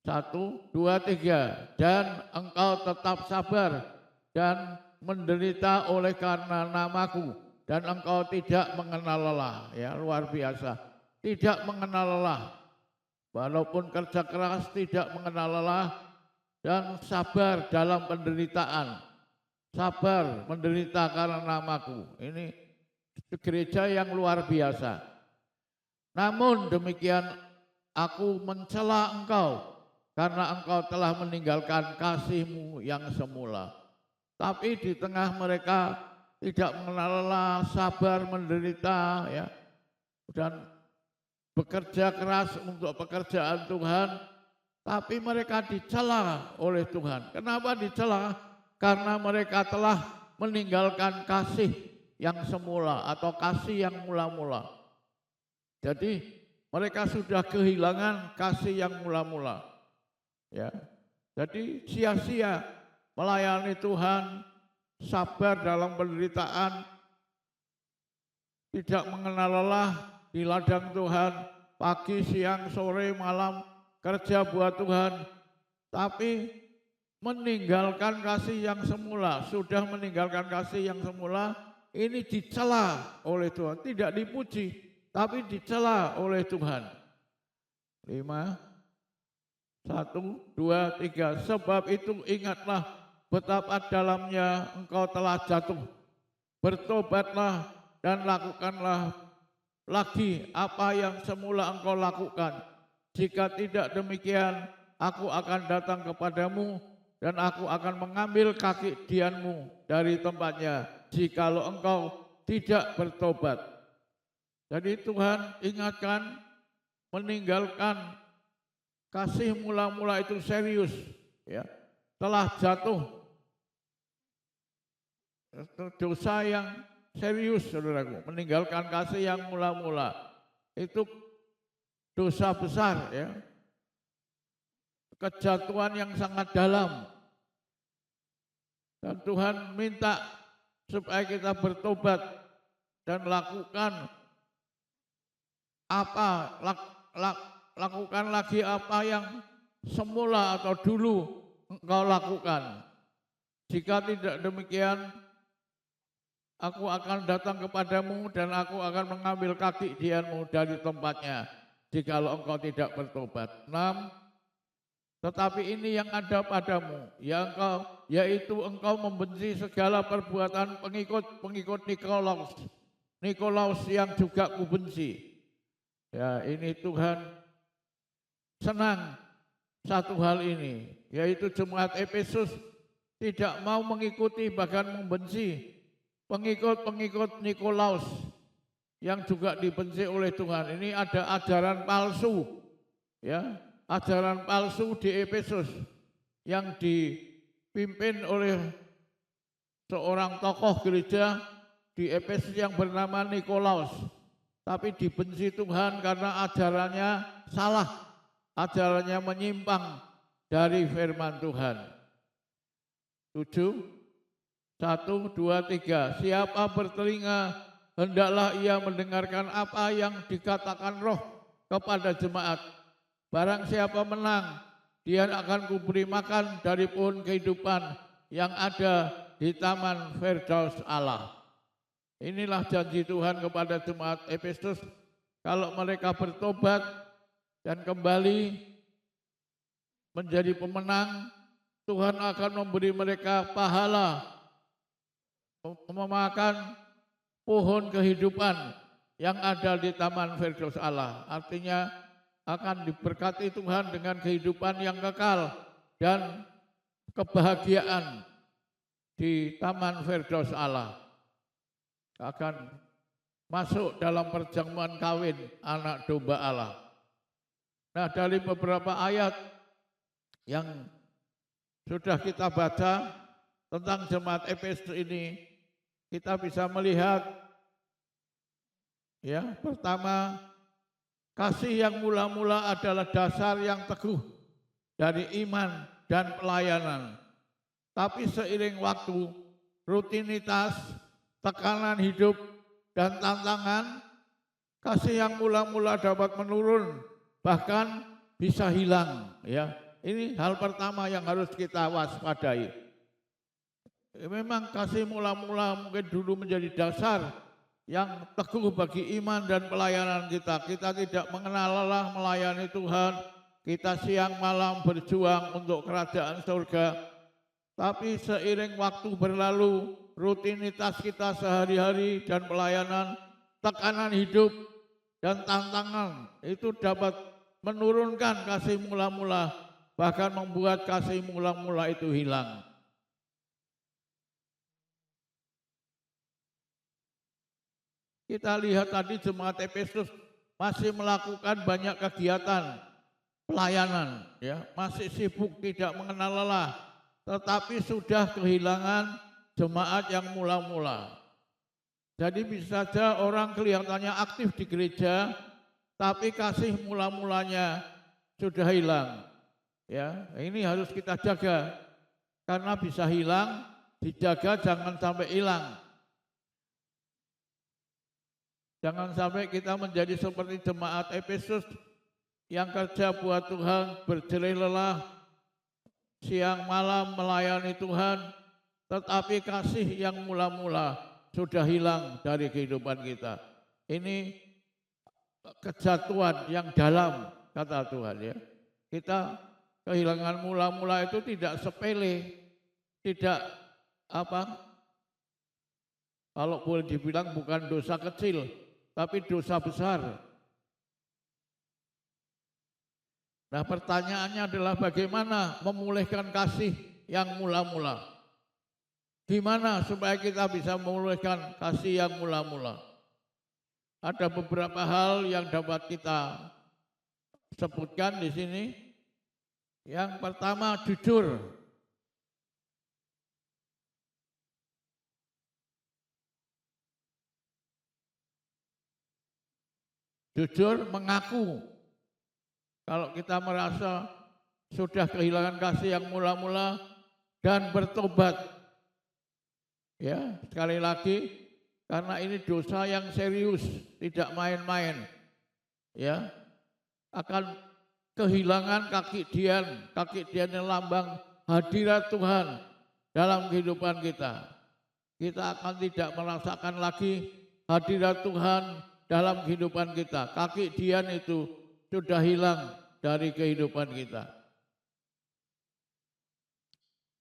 1, 2, 3. Dan engkau tetap sabar dan menderita oleh karena namaku, dan engkau tidak mengenal lelah. Ya, luar biasa. Tidak mengenal lelah. Walaupun kerja keras, tidak mengenal lelah, dan sabar dalam penderitaan. Sabar menderita karena namaku. Ini gereja yang luar biasa. Namun demikian aku mencela engkau karena engkau telah meninggalkan kasihmu yang semula. Tapi di tengah mereka tidak mengenal lelah, sabar menderita, ya, dan bekerja keras untuk pekerjaan Tuhan, tapi mereka dicela oleh Tuhan. Kenapa dicela? Karena mereka telah meninggalkan kasih yang semula atau kasih yang mula-mula. Jadi mereka sudah kehilangan kasih yang mula-mula. Ya. Jadi sia-sia melayani Tuhan, sabar dalam penderitaan, tidak mengenal lelah di ladang Tuhan, pagi, siang, sore, malam kerja buat Tuhan, tapi meninggalkan kasih yang semula. Sudah meninggalkan kasih yang semula, ini dicela oleh Tuhan, tidak dipuji, tapi dicela oleh Tuhan. 5, 1, 2, 3. Sebab itu ingatlah betapa dalamnya engkau telah jatuh. Bertobatlah dan lakukanlah lagi apa yang semula engkau lakukan. Jika tidak demikian, aku akan datang kepadamu dan aku akan mengambil kaki dianmu dari tempatnya jikalau engkau tidak bertobat. Jadi Tuhan ingatkan, meninggalkan kasih mula-mula itu serius, ya. Telah jatuh, dosa yang serius, saudaraku. Meninggalkan kasih yang mula-mula itu dosa besar, ya. Kejatuhan yang sangat dalam. Dan Tuhan minta supaya kita bertobat dan lakukan lakukan lagi apa yang semula atau dulu engkau lakukan. Jika tidak demikian, aku akan datang kepadamu dan aku akan mengambil kaki dianmu dari tempatnya. jikalau engkau tidak bertobat. 6. Tetapi ini yang ada padamu, yaitu engkau membenci segala perbuatan pengikut Nikolaus yang juga kubenci. Ya, ini Tuhan senang satu hal ini, yaitu jemaat Efesus tidak mau mengikuti bahkan membenci pengikut Nikolaus yang juga dibenci oleh Tuhan. Ini ada ajaran palsu, ya, ajaran palsu di Efesus yang dipimpin oleh seorang tokoh gereja di Efesus yang bernama Nikolaus. Tapi dibenci Tuhan karena ajarannya salah, ajarannya menyimpang dari firman Tuhan. 7, 1, 2, 3. Siapa bertelinga, hendaklah ia mendengarkan apa yang dikatakan Roh kepada jemaat. Barang siapa menang, dia akan kuberi makan dari pohon kehidupan yang ada di taman Firdaus Allah. Inilah janji Tuhan kepada jemaat Efesus. Kalau mereka bertobat dan kembali menjadi pemenang, Tuhan akan memberi mereka pahala memakan pohon kehidupan yang ada di taman Firdaus Allah. Artinya akan diberkati Tuhan dengan kehidupan yang kekal dan kebahagiaan di taman Firdaus Allah. Akan masuk dalam perjamuan kawin anak domba Allah. Nah, dari beberapa ayat yang sudah kita baca tentang jemaat Efesus ini, kita bisa melihat, ya, pertama, kasih yang mula-mula adalah dasar yang teguh dari iman dan pelayanan. Tapi seiring waktu, rutinitas, tekanan hidup, dan tantangan, kasih yang mula-mula dapat menurun, bahkan bisa hilang. Ya, ini hal pertama yang harus kita waspadai. Memang kasih mula-mula mungkin dulu menjadi dasar yang teguh bagi iman dan pelayanan kita. Kita tidak mengenal lelah melayani Tuhan. Kita siang malam berjuang untuk kerajaan surga. Tapi seiring waktu berlalu, rutinitas kita sehari-hari dan pelayanan, tekanan hidup dan tantangan itu dapat menurunkan kasih mula-mula, bahkan membuat kasih mula-mula itu hilang. Kita lihat tadi jemaat Efesus masih melakukan banyak kegiatan pelayanan, ya, masih sibuk tidak mengenal lelah, tetapi sudah kehilangan jemaat yang mula-mula. Jadi bisa saja orang kelihatannya aktif di gereja, tapi kasih mula-mulanya sudah hilang. Ya, ini harus kita jaga, karena bisa hilang, dijaga jangan sampai hilang. Jangan sampai kita menjadi seperti jemaat Efesus yang kerja buat Tuhan, berjerih lelah, siang malam melayani Tuhan, tetapi kasih yang mula-mula sudah hilang dari kehidupan kita. Ini kejatuhan yang dalam, kata Tuhan, ya. Kita kehilangan mula-mula itu tidak sepele, tidak kalau boleh dibilang bukan dosa kecil, tapi dosa besar. Nah, pertanyaannya adalah bagaimana memulihkan kasih yang mula-mula? Gimana supaya kita bisa memulihkan kasih yang mula-mula? Ada beberapa hal yang dapat kita sebutkan di sini. Yang pertama, jujur. Jujur mengaku kalau kita merasa sudah kehilangan kasih yang mula-mula dan bertobat. Ya, sekali lagi, karena ini dosa yang serius, tidak main-main. Ya, akan kehilangan kaki dian yang lambang hadirat Tuhan dalam kehidupan kita. Kita akan tidak merasakan lagi hadirat Tuhan dalam kehidupan kita. Kaki dian itu sudah hilang dari kehidupan kita.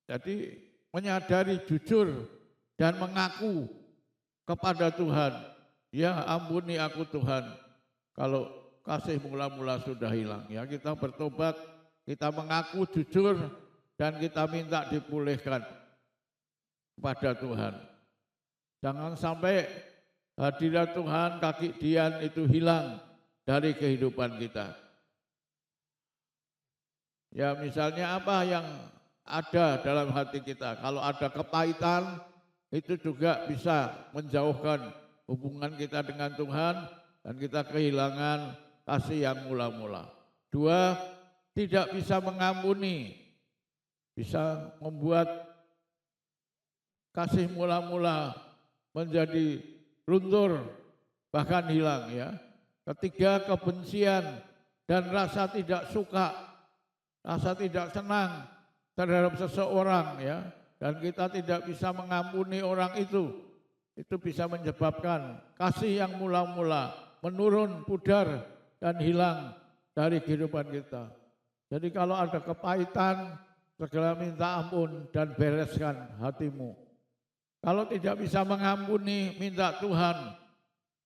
Jadi menyadari jujur dan mengaku kepada Tuhan, ya ampuni aku Tuhan, kalau kasih mula-mula sudah hilang. Ya kita bertobat, kita mengaku jujur dan kita minta dipulihkan kepada Tuhan. Jangan sampai hadirat Tuhan, kaki dian itu hilang dari kehidupan kita. Ya misalnya apa yang ada dalam hati kita. Kalau ada kepahitan, itu juga bisa menjauhkan hubungan kita dengan Tuhan dan kita kehilangan kasih yang mula-mula. 2, tidak bisa mengampuni, bisa membuat kasih mula-mula menjadi luntur, bahkan hilang ya. 3, kebencian dan rasa tidak suka, rasa tidak senang terhadap seseorang ya, dan kita tidak bisa mengampuni orang itu bisa menyebabkan kasih yang mula-mula menurun, pudar dan hilang dari kehidupan kita. Jadi kalau ada kepahitan, segera minta ampun dan bereskan hatimu. Kalau tidak bisa mengampuni, minta Tuhan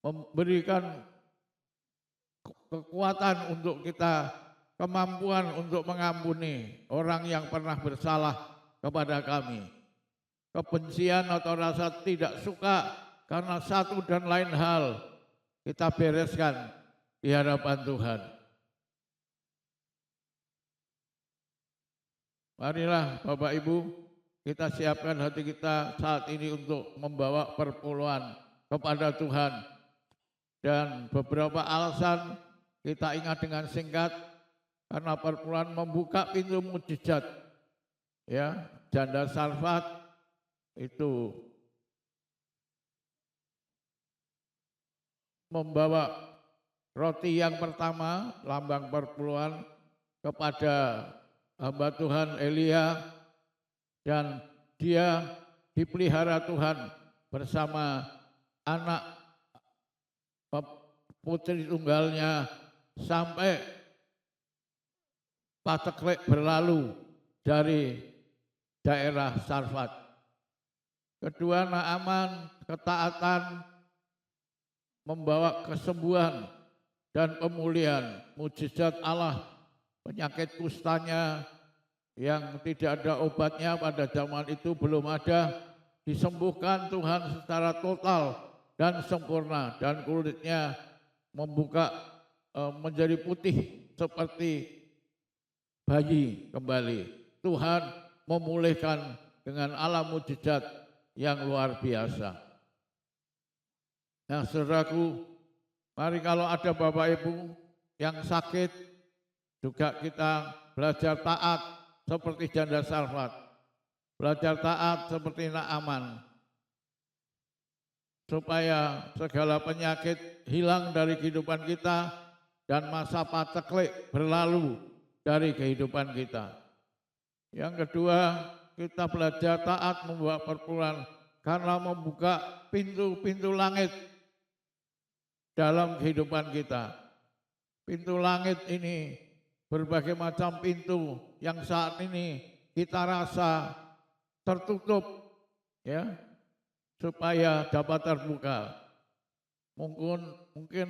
memberikan kekuatan untuk kita, kemampuan untuk mengampuni orang yang pernah bersalah kepada kami. Kebencian atau rasa tidak suka karena satu dan lain hal kita bereskan di hadapan Tuhan. Marilah Bapak Ibu, kita siapkan hati kita saat ini untuk membawa perpuluhan kepada Tuhan. Dan beberapa alasan kita ingat dengan singkat, karena perpuluhan membuka pintu mukjizat. Ya, janda Sarfat itu membawa roti yang pertama, lambang perpuluhan, kepada hamba Tuhan Elia, dan dia dipelihara Tuhan bersama anak putri tunggalnya sampai paceklik berlalu dari daerah Sarfat. Kedua, Naaman, ketaatan membawa kesembuhan dan pemulihan, mukjizat Allah. Penyakit kustanya yang tidak ada obatnya pada zaman itu belum ada, disembuhkan Tuhan secara total dan sempurna, dan kulitnya menjadi putih seperti bayi kembali. Tuhan memulihkan dengan alam mukjizat yang luar biasa. Nah, saudaraku, mari kalau ada Bapak Ibu yang sakit, juga kita belajar taat seperti janda Sarfat, belajar taat seperti Naaman, supaya segala penyakit hilang dari kehidupan kita dan masa paceklik berlalu dari kehidupan kita. Yang kedua, kita belajar taat membawa perpuluhan karena membuka pintu-pintu langit dalam kehidupan kita. Pintu langit ini berbagai macam pintu yang saat ini kita rasa tertutup, ya, supaya dapat terbuka. Mungkin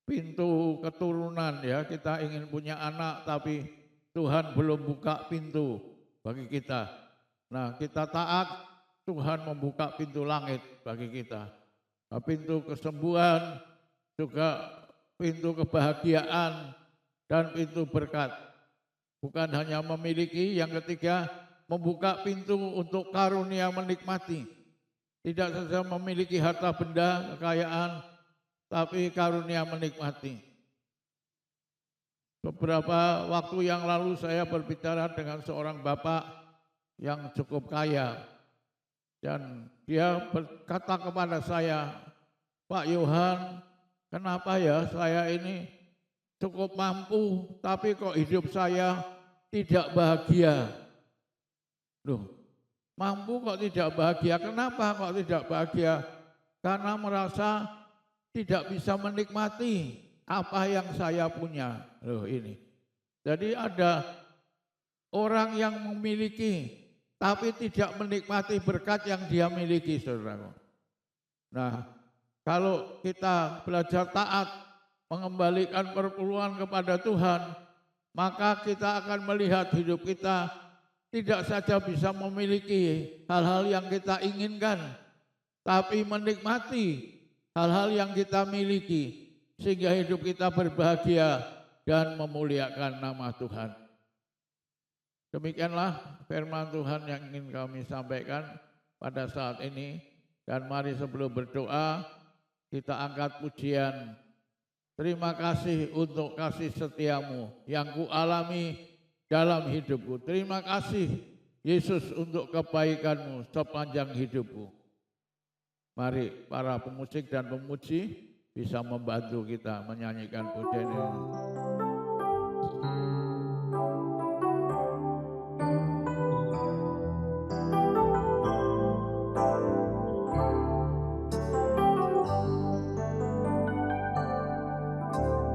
pintu keturunan, ya, kita ingin punya anak tapi Tuhan belum buka pintu bagi kita. Nah, kita taat, Tuhan membuka pintu langit bagi kita. Nah, pintu kesembuhan, juga pintu kebahagiaan dan pintu berkat. Bukan hanya memiliki, yang ketiga membuka pintu untuk karunia menikmati. Tidak saja memiliki harta benda, kekayaan, tapi karunia menikmati. Beberapa waktu yang lalu saya berbicara dengan seorang bapak yang cukup kaya, dan dia berkata kepada saya, "Pak Yohan, kenapa ya saya ini cukup mampu tapi kok hidup saya tidak bahagia?" Loh, mampu kok tidak bahagia? Kenapa kok tidak bahagia? Karena merasa tidak bisa menikmati apa yang saya punya. Loh ini. Jadi ada orang yang memiliki tapi tidak menikmati berkat yang dia miliki, saudara. Nah, kalau kita belajar taat, mengembalikan perpuluhan kepada Tuhan, maka kita akan melihat hidup kita tidak saja bisa memiliki hal-hal yang kita inginkan, tapi menikmati hal-hal yang kita miliki, sehingga hidup kita berbahagia dan memuliakan nama Tuhan. Demikianlah firman Tuhan yang ingin kami sampaikan pada saat ini. Dan mari sebelum berdoa, kita angkat pujian. Terima kasih untuk kasih setiamu yang kualami dalam hidupku. Terima kasih Yesus untuk kebaikanmu sepanjang hidupku. Mari para pemusik dan pemuji bisa membantu kita menyanyikan pujian ini.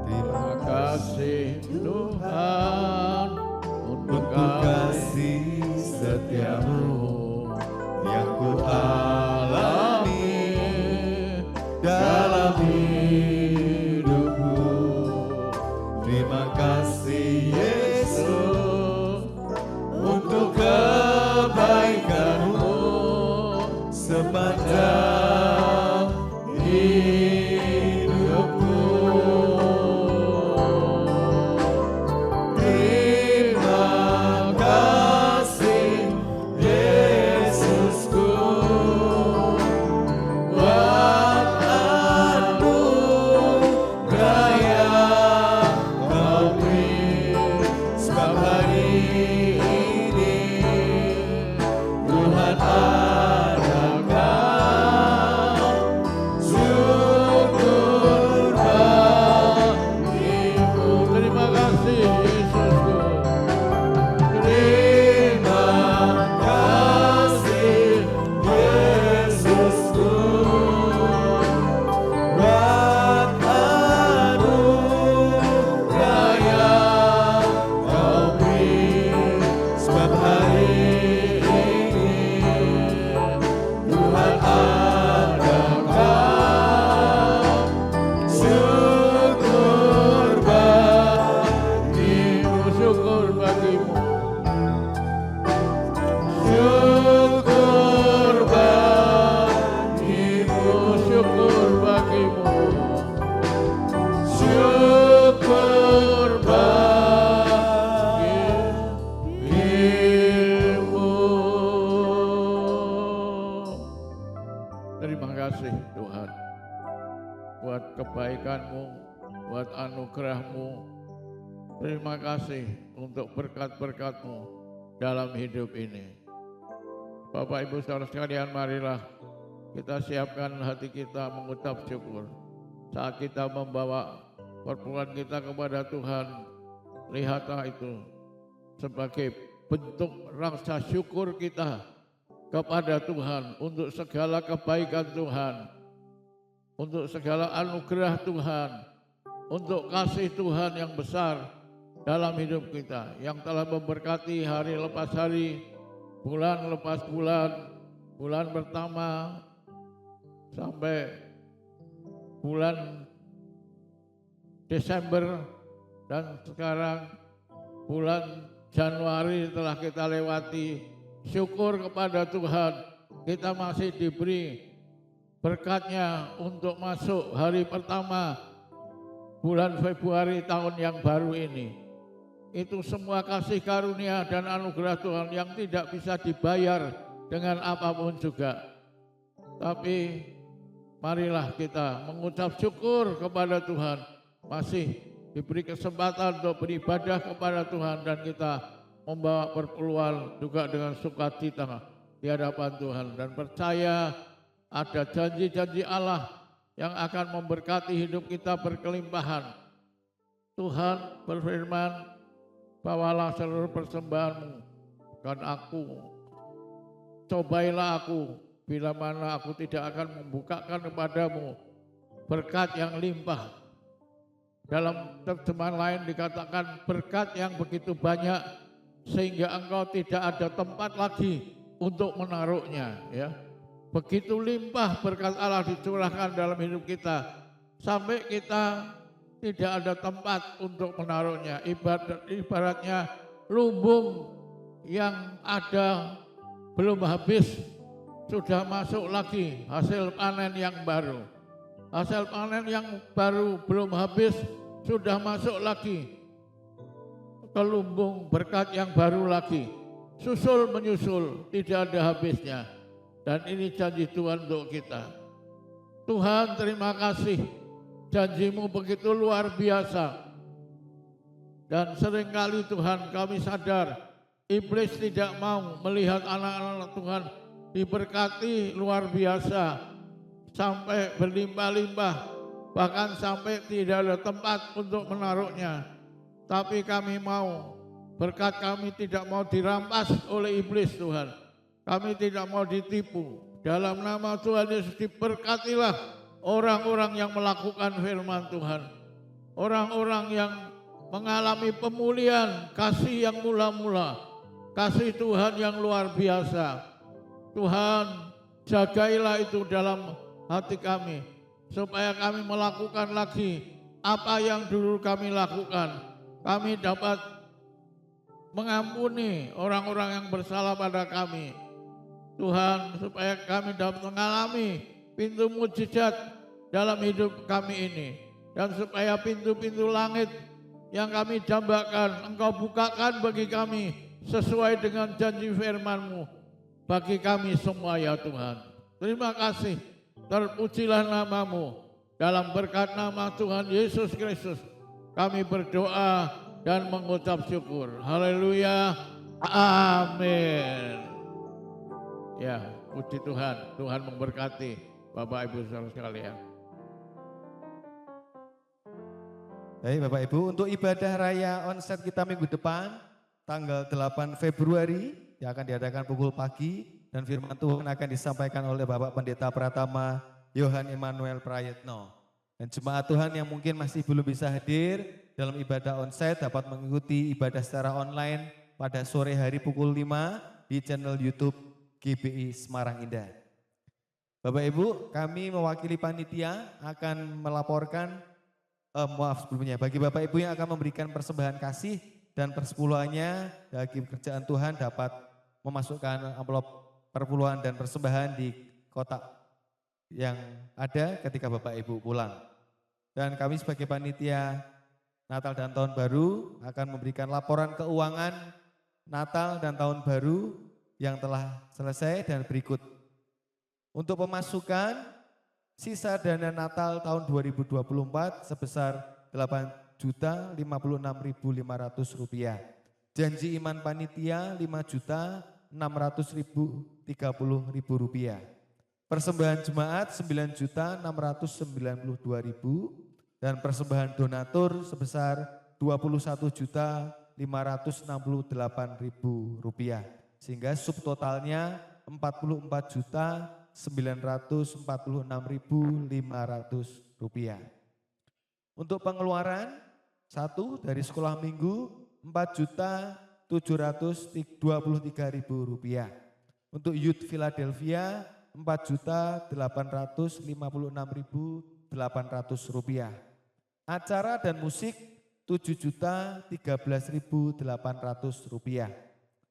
Terima kasih Tuhan untuk kasih setiamu yang ku alami dalam hidupku. Terima kasih Yesus untuk kebaikanmu sepanjang hidupku. Terima kasih Yesusku buat anugerah yang Kau beri, sebab hari ini Tuhan adakan syukur bagimu. Terima kasih Yesusku. Terima kasih Yesusku buat anugerah yang Kau beri, sebab hari ini Tuhan adakan syukur bagimu, syukur bagimu, syukur bagimu, syukur bagimu, syukur bagimu. Terima kasih Tuhan buat kebaikan-Mu, buat anugerah-Mu. Terima kasih untuk berkat-berkat-Mu dalam hidup ini. Bapak Ibu saudara sekalian, marilah kita siapkan hati kita mengucap syukur. Saat kita membawa perpuluhan kita kepada Tuhan, lihatlah itu sebagai bentuk rasa syukur kita kepada Tuhan untuk segala kebaikan Tuhan, untuk segala anugerah Tuhan, untuk kasih Tuhan yang besar dalam hidup kita, yang telah memberkati hari lepas hari, bulan lepas bulan, bulan pertama sampai bulan Desember, dan sekarang bulan Januari telah kita lewati. Syukur kepada Tuhan, kita masih diberi berkatnya untuk masuk hari pertama bulan Februari tahun yang baru ini. Itu semua kasih karunia dan anugerah Tuhan yang tidak bisa dibayar dengan apapun juga. Tapi marilah kita mengucap syukur kepada Tuhan, masih diberi kesempatan untuk beribadah kepada Tuhan, dan kita membawa perpuluhan juga dengan sukacita di hadapan Tuhan, dan percaya ada janji-janji Allah yang akan memberkati hidup kita berkelimpahan. Tuhan berfirman, bawalah seluruh persembahanmu dan cobailah aku, bila mana aku tidak akan membukakan kepadamu berkat yang limpah. Dalam terjemahan lain dikatakan berkat yang begitu banyak sehingga engkau tidak ada tempat lagi untuk menaruhnya, ya. Begitu limpah berkat Allah dicurahkan dalam hidup kita sampai kita tidak ada tempat untuk menaruhnya. Ibaratnya lumbung yang ada belum habis sudah masuk lagi hasil panen yang baru. Hasil panen yang baru belum habis sudah masuk lagi ke lumbung berkat yang baru lagi. Susul menyusul, tidak ada habisnya. Dan ini janji Tuhan untuk kita. Tuhan, terima kasih, janjimu begitu luar biasa. Dan seringkali Tuhan kami sadar iblis tidak mau melihat anak-anak Tuhan diberkati luar biasa sampai berlimpah-limpah, bahkan sampai tidak ada tempat untuk menaruhnya. Tapi kami mau, berkat kami tidak mau dirampas oleh iblis Tuhan. Kami tidak mau ditipu. Dalam nama Tuhan Yesus diberkatilah orang-orang yang melakukan firman Tuhan. Orang-orang yang mengalami pemulihan, kasih yang mula-mula, kasih Tuhan yang luar biasa. Tuhan, jagailah itu dalam hati kami, supaya kami melakukan lagi apa yang dulu kami lakukan. Kami dapat mengampuni orang-orang yang bersalah pada kami. Tuhan, supaya kami dapat mengalami pintu mujizat dalam hidup kami ini. Dan supaya pintu-pintu langit yang kami dambakan, Engkau bukakan bagi kami sesuai dengan janji firman-Mu bagi kami semua, ya Tuhan. Terima kasih, terpujilah nama-Mu. Dalam berkat nama Tuhan Yesus Kristus kami berdoa dan mengucap syukur. Haleluya, amin. Ya, puji Tuhan. Tuhan memberkati Bapak Ibu saudara sekalian. Baik Bapak Ibu, untuk ibadah raya onset kita minggu depan, tanggal 8 Februari, yang akan diadakan pukul pagi, dan firman Tuhan akan disampaikan oleh Bapak Pendeta Pratama Yohan Emmanuel Prayetno. Dan jemaat Tuhan yang mungkin masih belum bisa hadir dalam ibadah onset dapat mengikuti ibadah secara online pada sore hari pukul 5 di channel YouTube GBI Semarang Indah. Bapak Ibu, kami mewakili panitia akan melaporkan, sebelumnya bagi Bapak Ibu yang akan memberikan persembahan kasih dan persepuluhannya bagi pekerjaan Tuhan dapat memasukkan amplop perpuluhan dan persembahan di kotak yang ada ketika Bapak Ibu pulang. Dan kami sebagai panitia Natal dan Tahun Baru akan memberikan laporan keuangan Natal dan Tahun Baru yang telah selesai dan berikut. Untuk pemasukan sisa dana Natal tahun 2024 sebesar Rp8.056.500. Janji iman panitia Rp5.630.030. Persembahan jemaat Rp9.692.000 dan persembahan donatur sebesar Rp21.568.000. Sehingga subtotalnya Rp44.946.500. Untuk pengeluaran, satu dari sekolah minggu Rp4.723.000. Untuk Youth Philadelphia Rp4.856.800. Acara dan musik Rp7.013.800.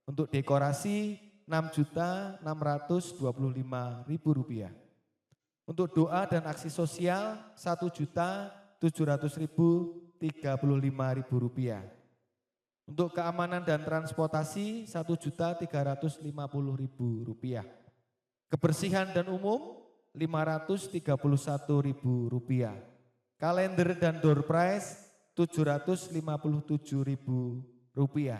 Untuk dekorasi Rp6.625.000. Untuk doa dan aksi sosial Rp1.700.035.000. Untuk keamanan dan transportasi Rp1.350.000. Kebersihan dan umum Rp531.000. Kalender dan door prize Rp757.000.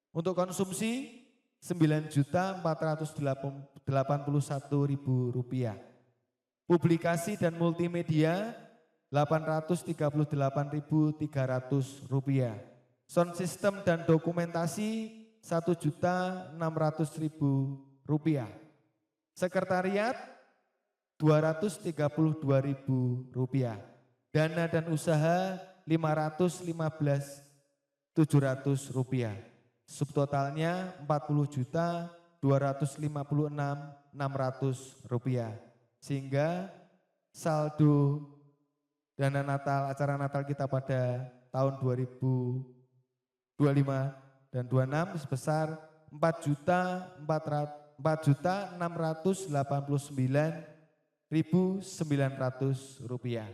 Untuk konsumsi Rp9.481.000. Publikasi dan multimedia Rp838.300. Sound system dan dokumentasi Rp1.600.000. Sekretariat Rp232.000. Dana dan usaha 515.700 rupiah. Subtotalnya 40.256.600 rupiah. Sehingga saldo dana Natal, acara Natal kita pada tahun 2025 dan 26 sebesar 4.689.900 rupiah.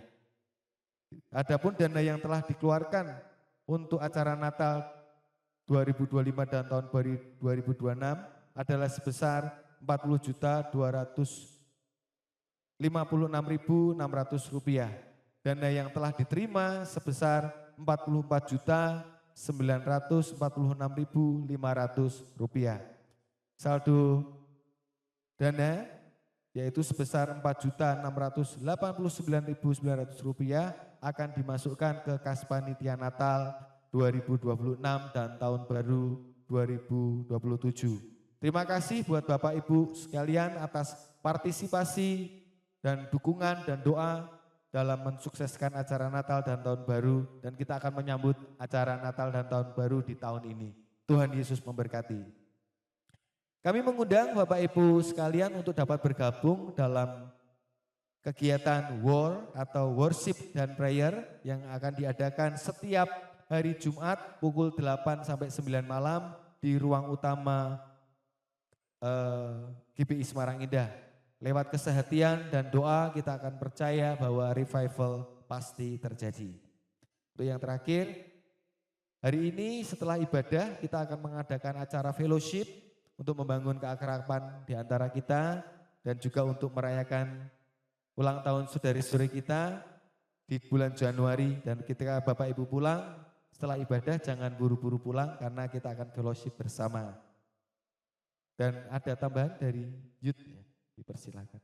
Adapun dana yang telah dikeluarkan untuk acara Natal 2025 dan tahun 2026 adalah sebesar 40.256.600 rupiah. Dana yang telah diterima sebesar 44.946.500 rupiah. Saldo dana yaitu sebesar 4.689.900 rupiah akan dimasukkan ke kas panitia Natal 2026 dan tahun baru 2027. Terima kasih buat Bapak Ibu sekalian atas partisipasi dan dukungan dan doa dalam mensukseskan acara Natal dan Tahun Baru, dan kita akan menyambut acara Natal dan Tahun Baru di tahun ini. Tuhan Yesus memberkati. Kami mengundang Bapak Ibu sekalian untuk dapat bergabung dalam kegiatan war atau worship dan prayer yang akan diadakan setiap hari Jumat pukul 8 sampai 9 malam di ruang utama GPI Semarang Indah. Lewat kesehatian dan doa kita akan percaya bahwa revival pasti terjadi. Untuk yang terakhir, hari ini setelah ibadah kita akan mengadakan acara fellowship untuk membangun keakraban di antara kita dan juga untuk merayakan ulang tahun saudari-saudari kita di bulan Januari. Dan ketika Bapak Ibu pulang setelah ibadah jangan buru-buru pulang karena kita akan fellowship bersama. Dan ada tambahan dari youth ya. Dipersilakan.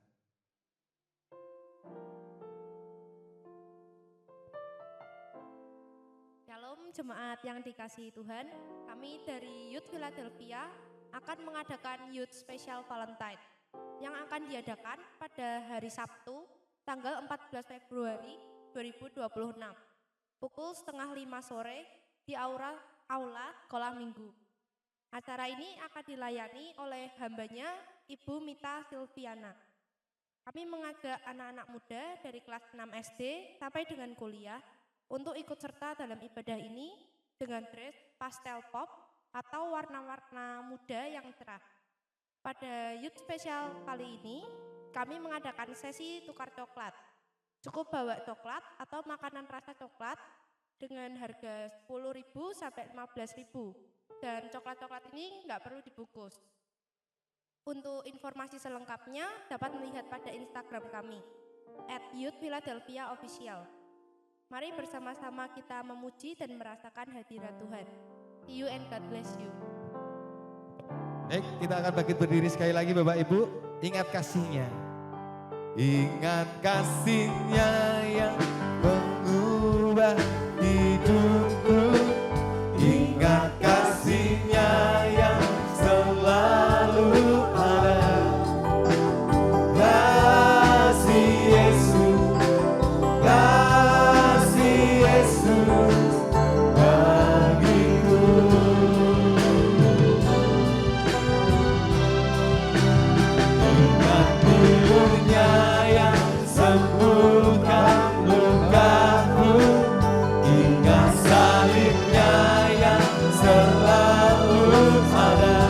Shalom jemaat yang dikasihi Tuhan, kami dari Youth Philadelphia akan mengadakan Youth Special Valentine yang akan diadakan pada hari Sabtu tanggal 14 Februari 2026 pukul 4:30 sore di aula Sekolah Minggu. Acara ini akan dilayani oleh hambanya Ibu Mita Silviana. Kami mengajak anak-anak muda dari kelas 6 SD sampai dengan kuliah untuk ikut serta dalam ibadah ini dengan dress pastel pop atau warna-warna muda yang cerah. Pada Youth Special kali ini, kami mengadakan sesi tukar coklat. Cukup bawa coklat atau makanan rasa coklat dengan harga 10.000 sampai 15.000. Dan coklat-coklat ini nggak perlu dibungkus. Untuk informasi selengkapnya dapat melihat pada Instagram kami @youthphiladelphia_official. Mari bersama-sama kita memuji dan merasakan hadirat Tuhan. See you and God bless you. Baik, kita akan bangkit berdiri sekali lagi Bapak Ibu. Ingat kasihnya. Ingat kasihnya yang mengubah hidupku. Ingat kasihnya yang selalu ada. Kasih Yesus, kasih Yesus bagiku. Ingat pilurnya yang sembuhkan lukaku. Ingat salibnya yang selalu ada.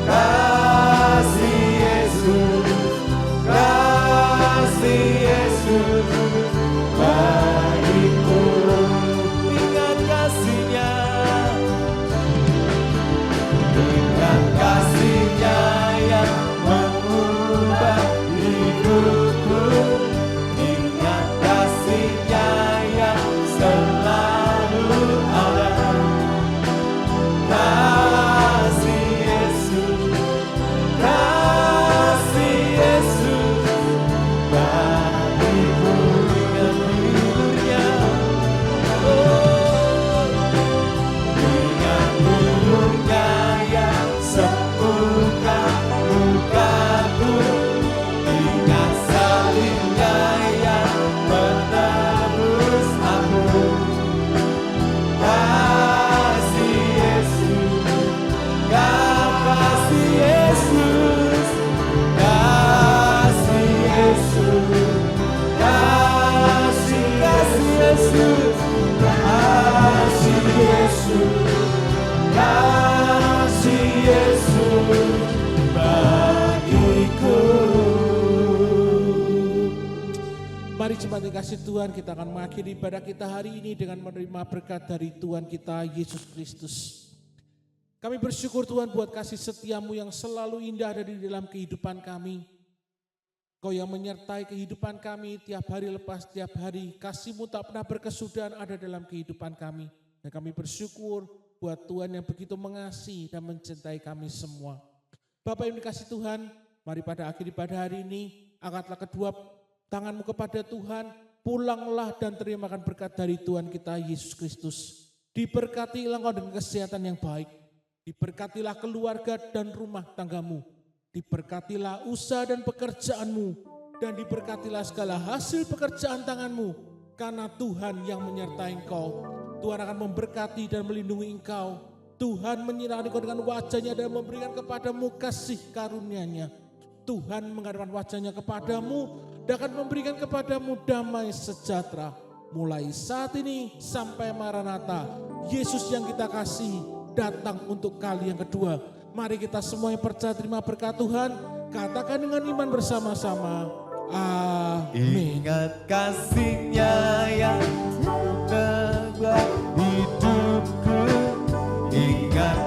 Kasih Yesus, kasih Yesus bagiku. Ingat kasihnya, ingat kasihnya yang mengubah hidupku. Ingat kasihnya yang selalu ada. Kasih Yesus, kasih Yesus bagiku. Ingat pilurnya, oh, ingat pilurnya yang sembuhkan lukaku. Ingat salibnya yang menebus aku. jemaat yang kasih Tuhan, kita akan mengakhiri ibadah kita hari ini dengan menerima berkat dari Tuhan kita Yesus Kristus. Kami bersyukur Tuhan buat kasih setiamu yang selalu indah ada di dalam kehidupan kami. Kau yang menyertai kehidupan kami tiap hari lepas tiap hari. Kasih-Mu tak pernah berkesudahan ada dalam kehidupan kami. Dan kami bersyukur buat Tuhan yang begitu mengasihi dan mencintai kami semua. Bapak yang dikasih Tuhan, mari pada akhir ibadah hari ini, angkatlah kedua tanganmu kepada Tuhan, pulanglah dan terimakan berkat dari Tuhan kita Yesus Kristus. Diberkatilah engkau dengan kesehatan yang baik. Diberkatilah keluarga dan rumah tanggamu. Diberkatilah usaha dan pekerjaanmu. Dan diberkatilah segala hasil pekerjaan tanganmu. Karena Tuhan yang menyertai engkau. Tuhan akan memberkati dan melindungi engkau. Tuhan menyinari engkau dengan wajahnya dan memberikan kepadamu kasih karunia-Nya. Tuhan menghadapkan wajahnya kepadamu dan akan memberikan kepadamu damai sejahtera. Mulai saat ini sampai Maranatha, Yesus yang kita kasih datang untuk kali yang kedua. Mari kita semua yang percaya terima berkat Tuhan, katakan dengan iman bersama-sama. Amin. Ingat kasih-Nya yang teguh hidupku, ingat